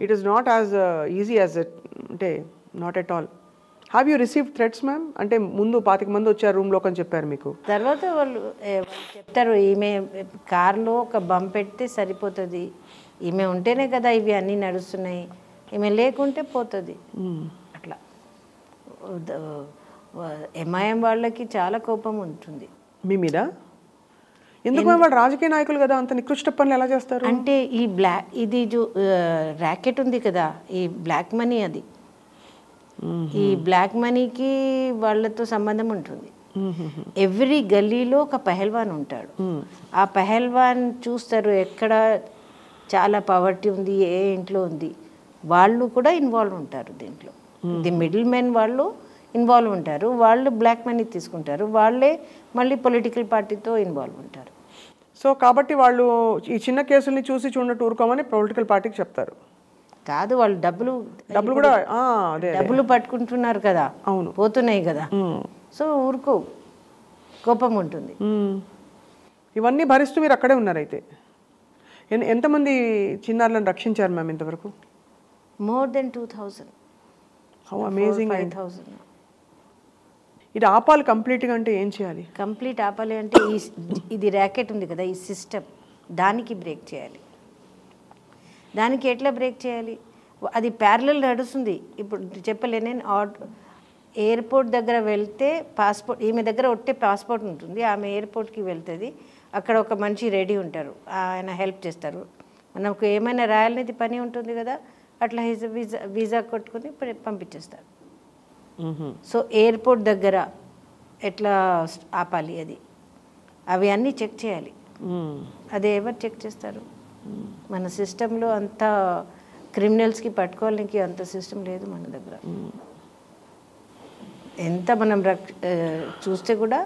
S2: It is not as easy as అంటే not at all. Have you receive threats ma'am? అంటే ముందు 25 మంది వచ్చారు రూమ్లోకి అని చెప్పారు మీకు.
S3: తర్వాత వాళ్ళు చెప్తారు, ఈమె కార్లో ఒక బంప్ పెడితే సరిపోతుంది, ఈమె ఉంటేనే కదా ఇవి అన్నీ నడుస్తున్నాయి, ఈమె లేకుంటే పోతుంది. అట్లా ఎంఐఎం వాళ్ళకి చాలా కోపం ఉంటుంది
S2: మీ మీద. ఎందుకు వాళ్ళు రాజకీయ నాయకులు కదా, అంత నికృష్ట పనులు ఎలా చేస్తారు?
S3: అంటే ఇది ర్యాకెట్ ఉంది కదా, ఈ బ్లాక్ మనీ, అది ఈ బ్లాక్ మనీకి వాళ్ళతో సంబంధం ఉంటుంది. ఎవ్రీ గల్లీలో ఒక పెహల్వాన్ ఉంటాడు. ఆ పెహల్వాన్ చూస్తారు ఎక్కడ చాలా పవర్టీ ఉంది, ఏ ఇంట్లో ఉంది, వాళ్ళు కూడా ఇన్వాల్వ్ ఉంటారు దీంట్లో. ది మిడిల్ మెన్ వాళ్ళు ఇన్వాల్వ్ ఉంటారు, వాళ్ళు బ్లాక్ మనీ తీసుకుంటారు, వాళ్ళే మళ్ళీ పొలిటికల్ పార్టీతో ఇన్వాల్వ్ ఉంటారు.
S2: సో కాబట్టి వాళ్ళు ఈ చిన్న కేసుల్ని చూసి చూడట్టు ఊరుకోమని పొలిటికల్ పార్టీకి చెప్తారు.
S3: కాదు, వాళ్ళు డబ్బులు
S2: కూడా
S3: డబ్బులు పట్టుకుంటున్నారు కదా,
S2: అవును,
S3: పోతున్నాయి కదా, సో ఊరుకో, కోపం ఉంటుంది.
S2: ఇవన్నీ భరిస్తూ మీరు అక్కడే ఉన్నారైతే. ఎంతమంది చిన్నారులను రక్షించారు మ్యామ్ ఇంతవరకు?
S3: More than 2000.
S2: How amazing.
S3: 5000.
S2: ఇది ఆపాలి కంప్లీట్గా అంటే ఏం చేయాలి?
S3: కంప్లీట్ ఆపాలి అంటే ఇది ర్యాకెట్ ఉంది కదా, ఈ సిస్టమ్, దానికి బ్రేక్ చేయాలి. దానికి ఎట్లా బ్రేక్ చేయాలి? అది ప్యారలల్ నడుస్తుంది. ఇప్పుడు చెప్పలేను, ఎయిర్పోర్ట్ దగ్గర వెళ్తే పాస్పోర్ట్, ఈమె దగ్గర ఒట్టే పాస్పోర్ట్ ఉంటుంది, ఆమె ఎయిర్పోర్ట్కి వెళ్తుంది, అక్కడ ఒక మనిషి రెడీ ఉంటారు, ఆయన హెల్ప్ చేస్తారు, మనకు ఏమైనా రాయాలనేది పని ఉంటుంది కదా, అట్లా వీసా కొట్టుకుని పంపించేస్తారు. సో ఎయిర్పోర్ట్ దగ్గర ఎట్లా ఆపాలి అది, అవి అన్నీ చెక్ చేయాలి. అది ఎవరు చెక్ చేస్తారు? మన సిస్టంలో అంతా క్రిమినల్స్కి పట్టుకోవడానికి అంత సిస్టమ్ లేదు మన దగ్గర. ఎంత మనం చూస్తే కూడా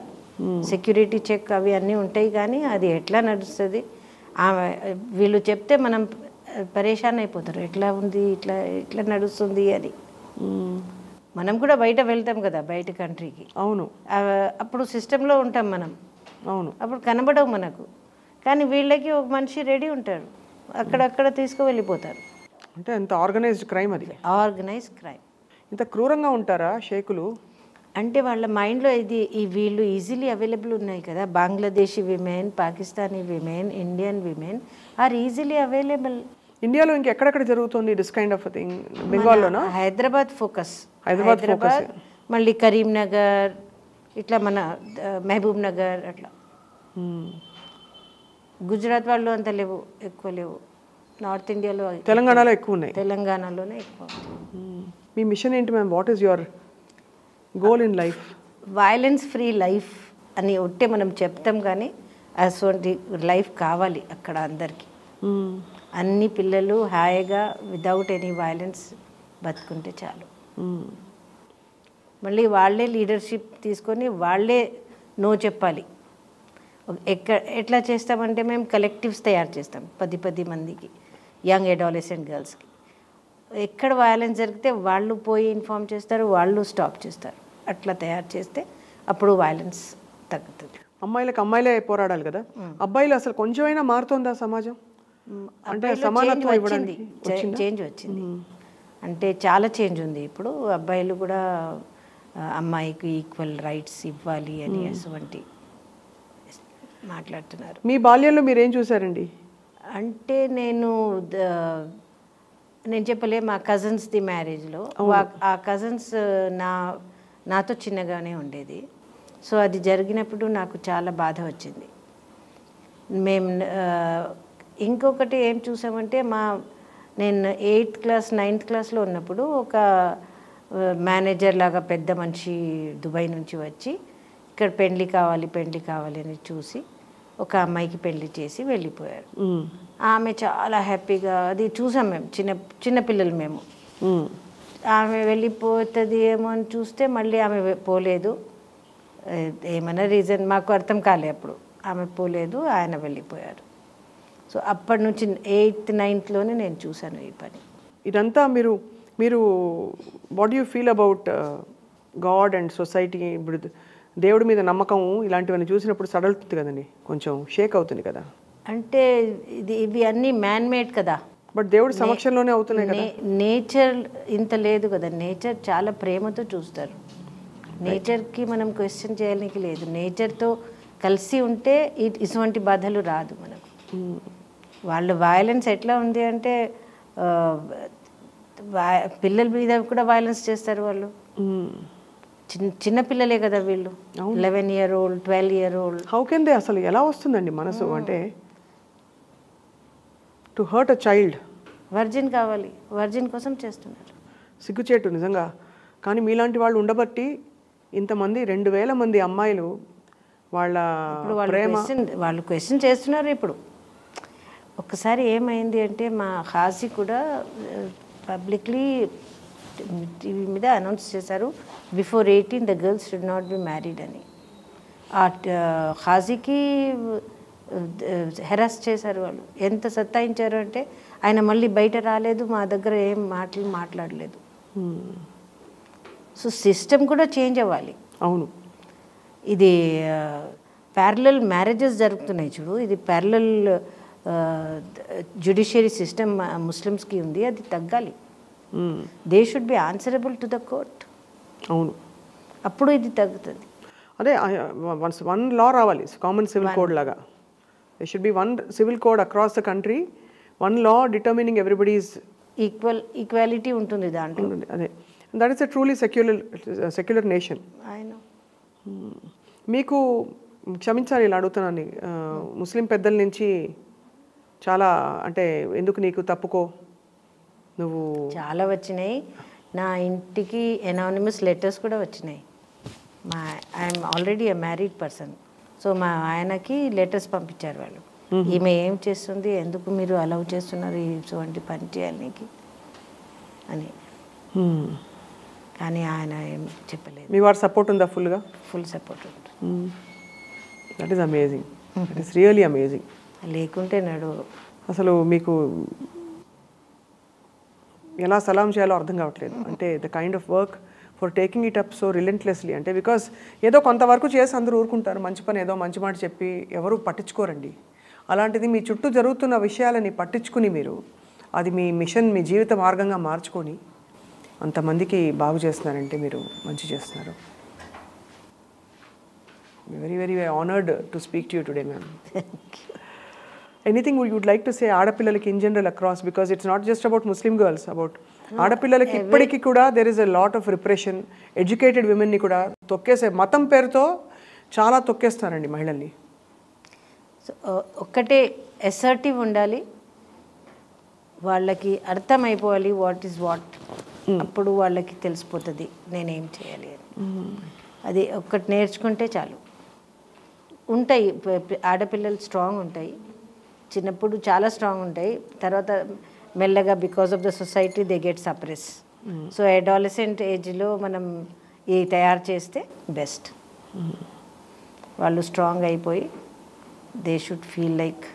S3: సెక్యూరిటీ చెక్ అవి అన్నీ ఉంటాయి, కానీ అది ఎట్లా నడుస్తుంది? వీళ్ళు చెప్తే మనం పరేషాన్ అయిపోతారు, ఎట్లా ఉంది, ఇట్లా నడుస్తుంది అని. మనం కూడా బయట వెళ్తాం కదా, బయట కంట్రీకి.
S2: అవును,
S3: అప్పుడు సిస్టంలో ఉంటాం మనం.
S2: అవును,
S3: అప్పుడు కనబడవు మనకు. కానీ వీళ్ళకి ఒక మనిషి రెడీ ఉంటారు, అక్కడక్కడ తీసుకువెళ్ళిపోతారు.
S2: అంటే ఎంత ఆర్గనైజ్డ్ క్రైమ్ అది.
S3: Organised crime.
S2: ఇంత క్రూరంగా ఉంటారా షేకులు?
S3: అంటే వాళ్ళ మైండ్లో ఈ వీళ్ళు ఈజీలీ అవైలబుల్ ఉన్నాయి కదా, Bangladeshi women, Pakistani women, Indian women are easily available.
S2: ఇండియాలో ఇంకెక్కడెక్కడ జరుగుతుంది దిస్ కైండ్ ఆఫ్ థింగ్? బెంగాల్లోనా?
S3: హైదరాబాద్ ఫోకస్.
S2: హైదరాబాద్,
S3: మళ్ళీ కరీంనగర్, ఇట్లా మన మహబూబ్ నగర్ అట్లా. గుజరాత్ వాళ్ళు అంత లేవు, ఎక్కువ లేవు. నార్త్ ఇండియాలో,
S2: తెలంగాణలో ఎక్కువ ఉన్నాయి.
S3: తెలంగాణలోనే ఎక్కువ.
S2: మీ మిషన్ ఏంటి ma'am? What is your goal in life?
S3: Violence free life అని ఒట్టే మనం చెప్తాం, కానీ అటువంటి లైఫ్ కావాలి అక్కడ అందరికీ. అన్ని పిల్లలు హాయిగా వితౌట్ ఎనీ వైలెన్స్ బతుకుంటే చాలు. మళ్ళీ వాళ్ళే లీడర్షిప్ తీసుకొని వాళ్ళే నో చెప్పాలి. ఎట్లా చేస్తామంటే మేము కలెక్టివ్స్ తయారు చేస్తాం 10 మందికి, యంగ్ అడాలసెంట్ గర్ల్స్కి. ఎక్కడ వైలెన్స్ జరిగితే వాళ్ళు పోయి ఇన్ఫార్మ్ చేస్తారు, వాళ్ళు స్టాప్ చేస్తారు. అట్లా తయారు చేస్తే అప్పుడు వైలెన్స్ తగ్గుతుంది.
S2: అమ్మాయిలకు అమ్మాయిలే పోరాడాలి కదా, అబ్బాయిలు అసలు కొంచెమైనా మారుతుందా సమాజం? అంటే సమానత్వం ఇవ్వడానికి
S3: చేంజ్ వచ్చింది. అంటే చాలా చేంజ్ ఉంది ఇప్పుడు. అబ్బాయిలు కూడా అమ్మాయికి ఈక్వల్ రైట్స్ ఇవ్వాలి అని అటువంటి మాట్లాడుతున్నారు.
S2: మీ బాల్యంలో మీరేం చూసారండి?
S3: అంటే నేను చెప్పలే, మా కజిన్స్ది మ్యారేజ్లో ఆ కజిన్స్ నాతో చిన్నగానే ఉండేది. సో అది జరిగినప్పుడు నాకు చాలా బాధ వచ్చింది. మేము ఇంకొకటి ఏం చూసామంటే, నేను 8th క్లాస్ 9th క్లాస్లో ఉన్నప్పుడు ఒక మేనేజర్ లాగా పెద్ద మనిషి దుబాయ్ నుంచి వచ్చి ఇక్కడ పెళ్లి కావాలి అని చూసి ఒక అమ్మాయికి పెళ్లి చేసి వెళ్ళిపోయారు. ఆమె చాలా హ్యాపీగా, అది చూసాం మేము, చిన్న పిల్లలు మేము. ఆమె వెళ్ళిపోతుంది ఏమో అని చూస్తే మళ్ళీ ఆమె పోలేదు. ఏమైనా రీజన్ మాకు అర్థం కాలే అప్పుడు. ఆమె పోలేదు, ఆయన వెళ్ళిపోయారు. సో అప్పటి నుంచి 8th 9thలోనే నేను చూశాను ఈ పని.
S2: ఇదంతా మీరు what you feel about God and society? ఇప్పుడు దేవుడి మీద నమ్మకం ఇలాంటివన్నీ చూసినప్పుడు సడలుతుంది కదండి, కొంచెం షేక్ అవుతుంది కదా.
S3: అంటే ఇవి అన్నీ మ్యాన్ మేడ్ కదా,
S2: బట్ దేవుడి సమక్షంలోనే అవుతున్నాయి కదా.
S3: నేచర్ ఇంత లేదు కదా. నేచర్ చాలా ప్రేమతో చూస్తారు. నేచర్కి మనం క్వశ్చన్ చేయడానికి లేదు. నేచర్తో కలిసి ఉంటే ఇటువంటి బాధలు రాదు మనకు. వాళ్ళు వైలెన్స్ ఎట్లా ఉంది అంటే, పిల్లల మీద కూడా వైలెన్స్ చేస్తారు వాళ్ళు. చిన్న పిల్లలే కదా వీళ్ళు, 11 year old 12 year old.
S2: How can they? అసలు ఎలా వస్తుందండి మనసు అంటే to hurt a child?
S3: Virgin కావాలి, వర్జిన్ కోసం చేస్తున్నారు.
S2: సిగ్గుచేటు నిజంగా. కానీ మీలాంటి వాళ్ళు ఉండబట్టి ఇంతమంది 2000 మంది అమ్మాయిలు వాళ్ళ
S3: వాళ్ళు క్వశ్చన్ చేస్తున్నారు. ఇప్పుడు ఒక్కసారి ఏమైంది అంటే, మా హాజీ కూడా పబ్లిక్లీ టీవీ మీద అనౌన్స్ చేశారు, before 18 the girls should not be married అని. ఆ హాజీకి హెరాస్ చేశారు వాళ్ళు. ఎంత సత్తాయించారు అంటే, ఆయన మళ్ళీ బయట రాలేదు, మా దగ్గర ఏం మాట్లాడలేదు. సో సిస్టమ్ కూడా చేంజ్ అవ్వాలి.
S2: అవును,
S3: ఇది ప్యారలల్ మ్యారేజెస్ జరుగుతున్నాయి చూడు, ఇది ప్యారలల్ జ్యుడిషియరీ సిస్టమ్ ముస్లిమ్స్కి ఉంది, అది తగ్గాలి. They should be answerable to the court.
S2: అవును,
S3: అప్పుడు ఇది తగ్గుతుంది.
S2: అదే వన్ లా రావాలి, కామన్ సివిల్ కోడ్ లాగా. They should be one civil code across the country, one law determining everybody's
S3: equality ఉంటుంది దాంట్లో.
S2: అదే, that is a truly secular nation. మీకు క్షమించాలి ఇలా అడుగుతున్నాను, ముస్లిం పెద్దల నుంచి చాలా అంటే ఎందుకు నీకు తప్పుకో నువ్వు
S3: చాలా వచ్చినాయి. నా ఇంటికి ఎనానిమస్ లెటర్స్ కూడా వచ్చినాయి. I'm already a married person. So మా ఆయనకి లెటర్స్ పంపించారు వాళ్ళు, ఈమె ఏం చేస్తుంది, ఎందుకు మీరు అలౌ చేస్తున్నారు ఇటువంటి పని చేయాలనికి అని. కానీ ఆయన ఏం చెప్పలేదు.
S2: మీ వారు సపోర్ట్ ఉందా ఫుల్గా?
S3: ఫుల్ సపోర్ట్ ఉంది.
S2: That is amazing, that is really amazing.
S3: లేకుంటే నాడు
S2: అసలు మీకు ఎలా సలాం చేయాలో అర్థం కావట్లేదు. అంటే the kind of work for taking it up so relentlessly. అంటే బికాస్ ఏదో కొంతవరకు చేసి అందరూ ఊరుకుంటారు, మంచి పని ఏదో మంచి మాట చెప్పి ఎవరు పట్టించుకోరండి. అలాంటిది మీ చుట్టూ జరుగుతున్న విషయాలని పట్టించుకుని మీరు అది మీ మిషన్, మీ జీవిత మార్గంగా మార్చుకొని అంతమందికి బాగు చేస్తున్నారంటే మీరు మంచి చేస్తున్నారు. Very very honoured to speak to you today ma'am. Anything would like to say ఆడపిల్లలకి in general across, because it's not just about Muslim girls, about ఆడపిల్లలకి ఇప్పటికీ కూడా there is a lot of repression. Educated విమెన్ని కూడా తొక్కేసే, మతం పేరుతో చాలా తొక్కేస్తారండి మహిళల్ని.
S3: సో ఒక్కటే అసర్టివ్ ఉండాలి, వాళ్ళకి అర్థమైపోవాలి వాట్ ఈజ్ వాట్. అప్పుడు వాళ్ళకి తెలిసిపోతుంది నేనేం చేయాలి అని. అది ఒక్కటి నేర్చుకుంటే చాలు. ఉంటాయి ఆడపిల్లలు స్ట్రాంగ్ ఉంటాయి, చిన్నప్పుడు చాలా స్ట్రాంగ్ ఉంటాయి, తర్వాత మెల్లగా because of the society they get suppress. So adolescent ఏజ్లో మనం ఈ తయారు చేస్తే బెస్ట్. వాళ్ళు స్ట్రాంగ్ అయిపోయి they should feel like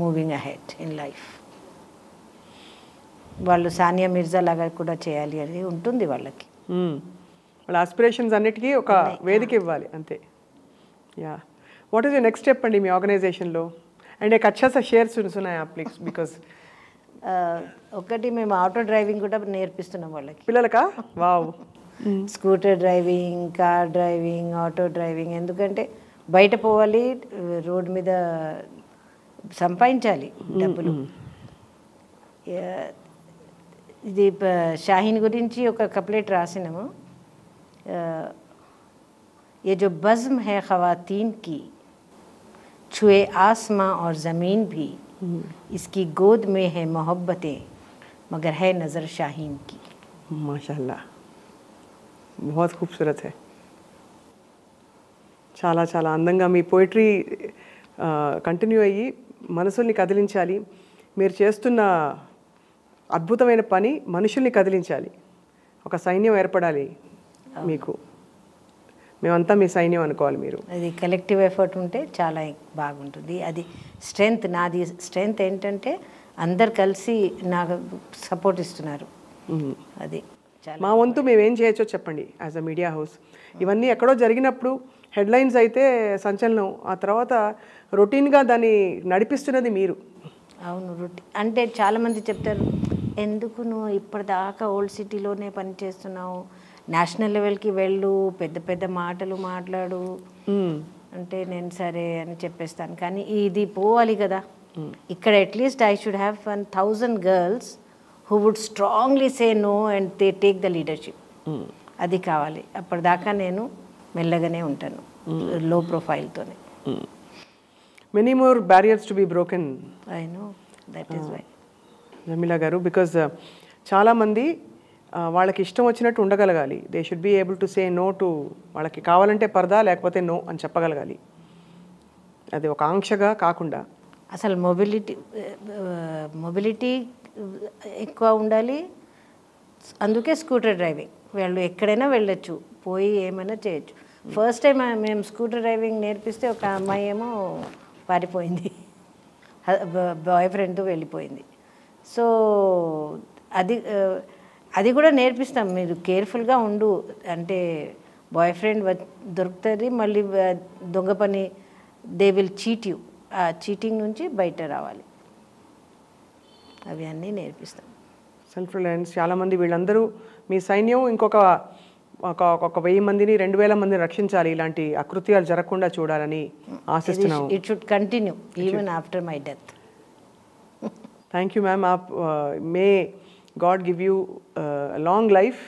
S3: moving ahead in life. వాళ్ళు సానియా మిర్జా లాగా కూడా చేయాలి అని ఉంటుంది వాళ్ళకి.
S2: వాళ్ళ ఆస్పిరేషన్స్ అన్నిటికీ ఒక వేదిక ఇవ్వాలి అంతే. Yeah, what is the next step అండి మీ ఆర్గనైజేషన్లో? అండ్ एक अच्छा सा शेयर सुनाए आप प्लीज, बिकॉज
S3: ఒకటి మేము ఆటో డ్రైవింగ్ కూడా నేర్పిస్తున్నాం వాళ్ళకి,
S2: పిల్లలకా? Wow.
S3: Scooter driving, car driving, auto driving. ఎందుకంటే బయట పోవాలి, రోడ్ మీద సంపాదించాలి డబ్బులు. ఇది షాహీన్ గురించి ఒక కప్లెట్ రాసినాము. ये जो बज़्म है ख़वातीन की, छुए आसमां और ज़मीन भी, इसकी गोद में है मोहब्बतें, मगर है नज़र शाहीन की.
S2: माशाल्लाह, बहुत खूबसूरत है. చాలా చాలా అందంగా మీ పోయిటరీ కంటిన్యూ అయ్యి మనసుల్ని కదిలించాలి. మీరు చేస్తున్న అద్భుతమైన పని మనుషుల్ని కదిలించాలి. ఒక సైన్యం ఏర్పడాలి మీకు. మేమంతా మీ సైన్యం అనుకోవాలి. మీరు
S3: అది కలెక్టివ్ ఎఫర్ట్ ఉంటే చాలా బాగుంటుంది. అది స్ట్రెంగ్త్. నాది స్ట్రెంగ్త్ ఏంటంటే అందరు కలిసి నాకు సపోర్ట్ ఇస్తున్నారు. అది
S2: మా వంతు మేమేం చేయొచ్చో చెప్పండి యాజ్ అ మీడియా హౌస్. ఇవన్నీ ఎక్కడో జరిగినప్పుడు హెడ్లైన్స్ అయితే సంచలనం, ఆ తర్వాత రొటీన్గా దాన్ని నడిపిస్తున్నది మీరు.
S3: అవును, రొటీన్ అంటే చాలామంది చెప్తారు, ఎందుకు నువ్వు ఇప్పటిదాకా ఓల్డ్ సిటీలోనే పని చేస్తున్నావు, నేషనల్ లెవెల్కి వెళ్ళు, పెద్ద పెద్ద మాటలు మాట్లాడు అంటే నేను సరే అని చెప్పేస్తాను. కానీ ఇది పోవాలి కదా. ఇక్కడ at least I should have 1,000 girls who would strongly say no and they take the leadership. అది కావాలి. అప్పటిదాకా నేను మెల్లగానే ఉంటాను, లో ప్రొఫైల్తోనే.
S2: Many more barriers to be broken.
S3: I know, that is why
S2: Jameela garu. Because చాలామంది వాళ్ళకి ఇష్టం వచ్చినట్టు ఉండగలగాలి. They should be able to say no to, వాళ్ళకి కావాలంటే పరదా లేకపోతే నో అని చెప్పగలగాలి. అది ఒక ఆంక్షగా కాకుండా
S3: అసలు మొబిలిటీ ఎక్కువ ఉండాలి. అందుకే స్కూటర్ డ్రైవింగ్, వాళ్ళు ఎక్కడైనా వెళ్ళొచ్చు, పోయి ఏమైనా చేయొచ్చు. ఫస్ట్ టైం మేము స్కూటర్ డ్రైవింగ్ నేర్పిస్తే ఒక అమ్మాయి ఏమో పారిపోయింది, బాయ్ ఫ్రెండ్తో వెళ్ళిపోయింది. సో అది కూడా నేర్పిస్తాం. మీరు కేర్ఫుల్గా ఉండు అంటే బాయ్ ఫ్రెండ్ దొరుకుతుంది, మళ్ళీ దొంగ పని, దే విల్ చీట్ యూ. ఆ చీటింగ్ నుంచి బయట రావాలి, అవి అన్నీ నేర్పిస్తాం.
S2: Self Reliance. చాలామంది వీళ్ళందరూ మీ సైన్యం ఇంకొక 1000 మందిని 2000 మందిని రక్షించాలి, ఇలాంటి అకృత్యాలు జరగకుండా చూడాలని ఆశిస్తున్నాము.
S3: It should continue even after my death.
S2: Thank you ma'am. May God give you a long life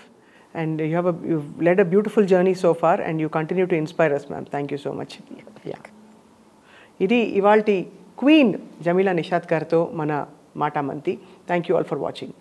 S2: and you've led a beautiful journey so far and you continue to inspire us, ma'am. Thank you so much. Yeah. ఇది ఇవాల్టి queen Jamila Nishad గారితో మన మాటామంతి. Thank you all for watching.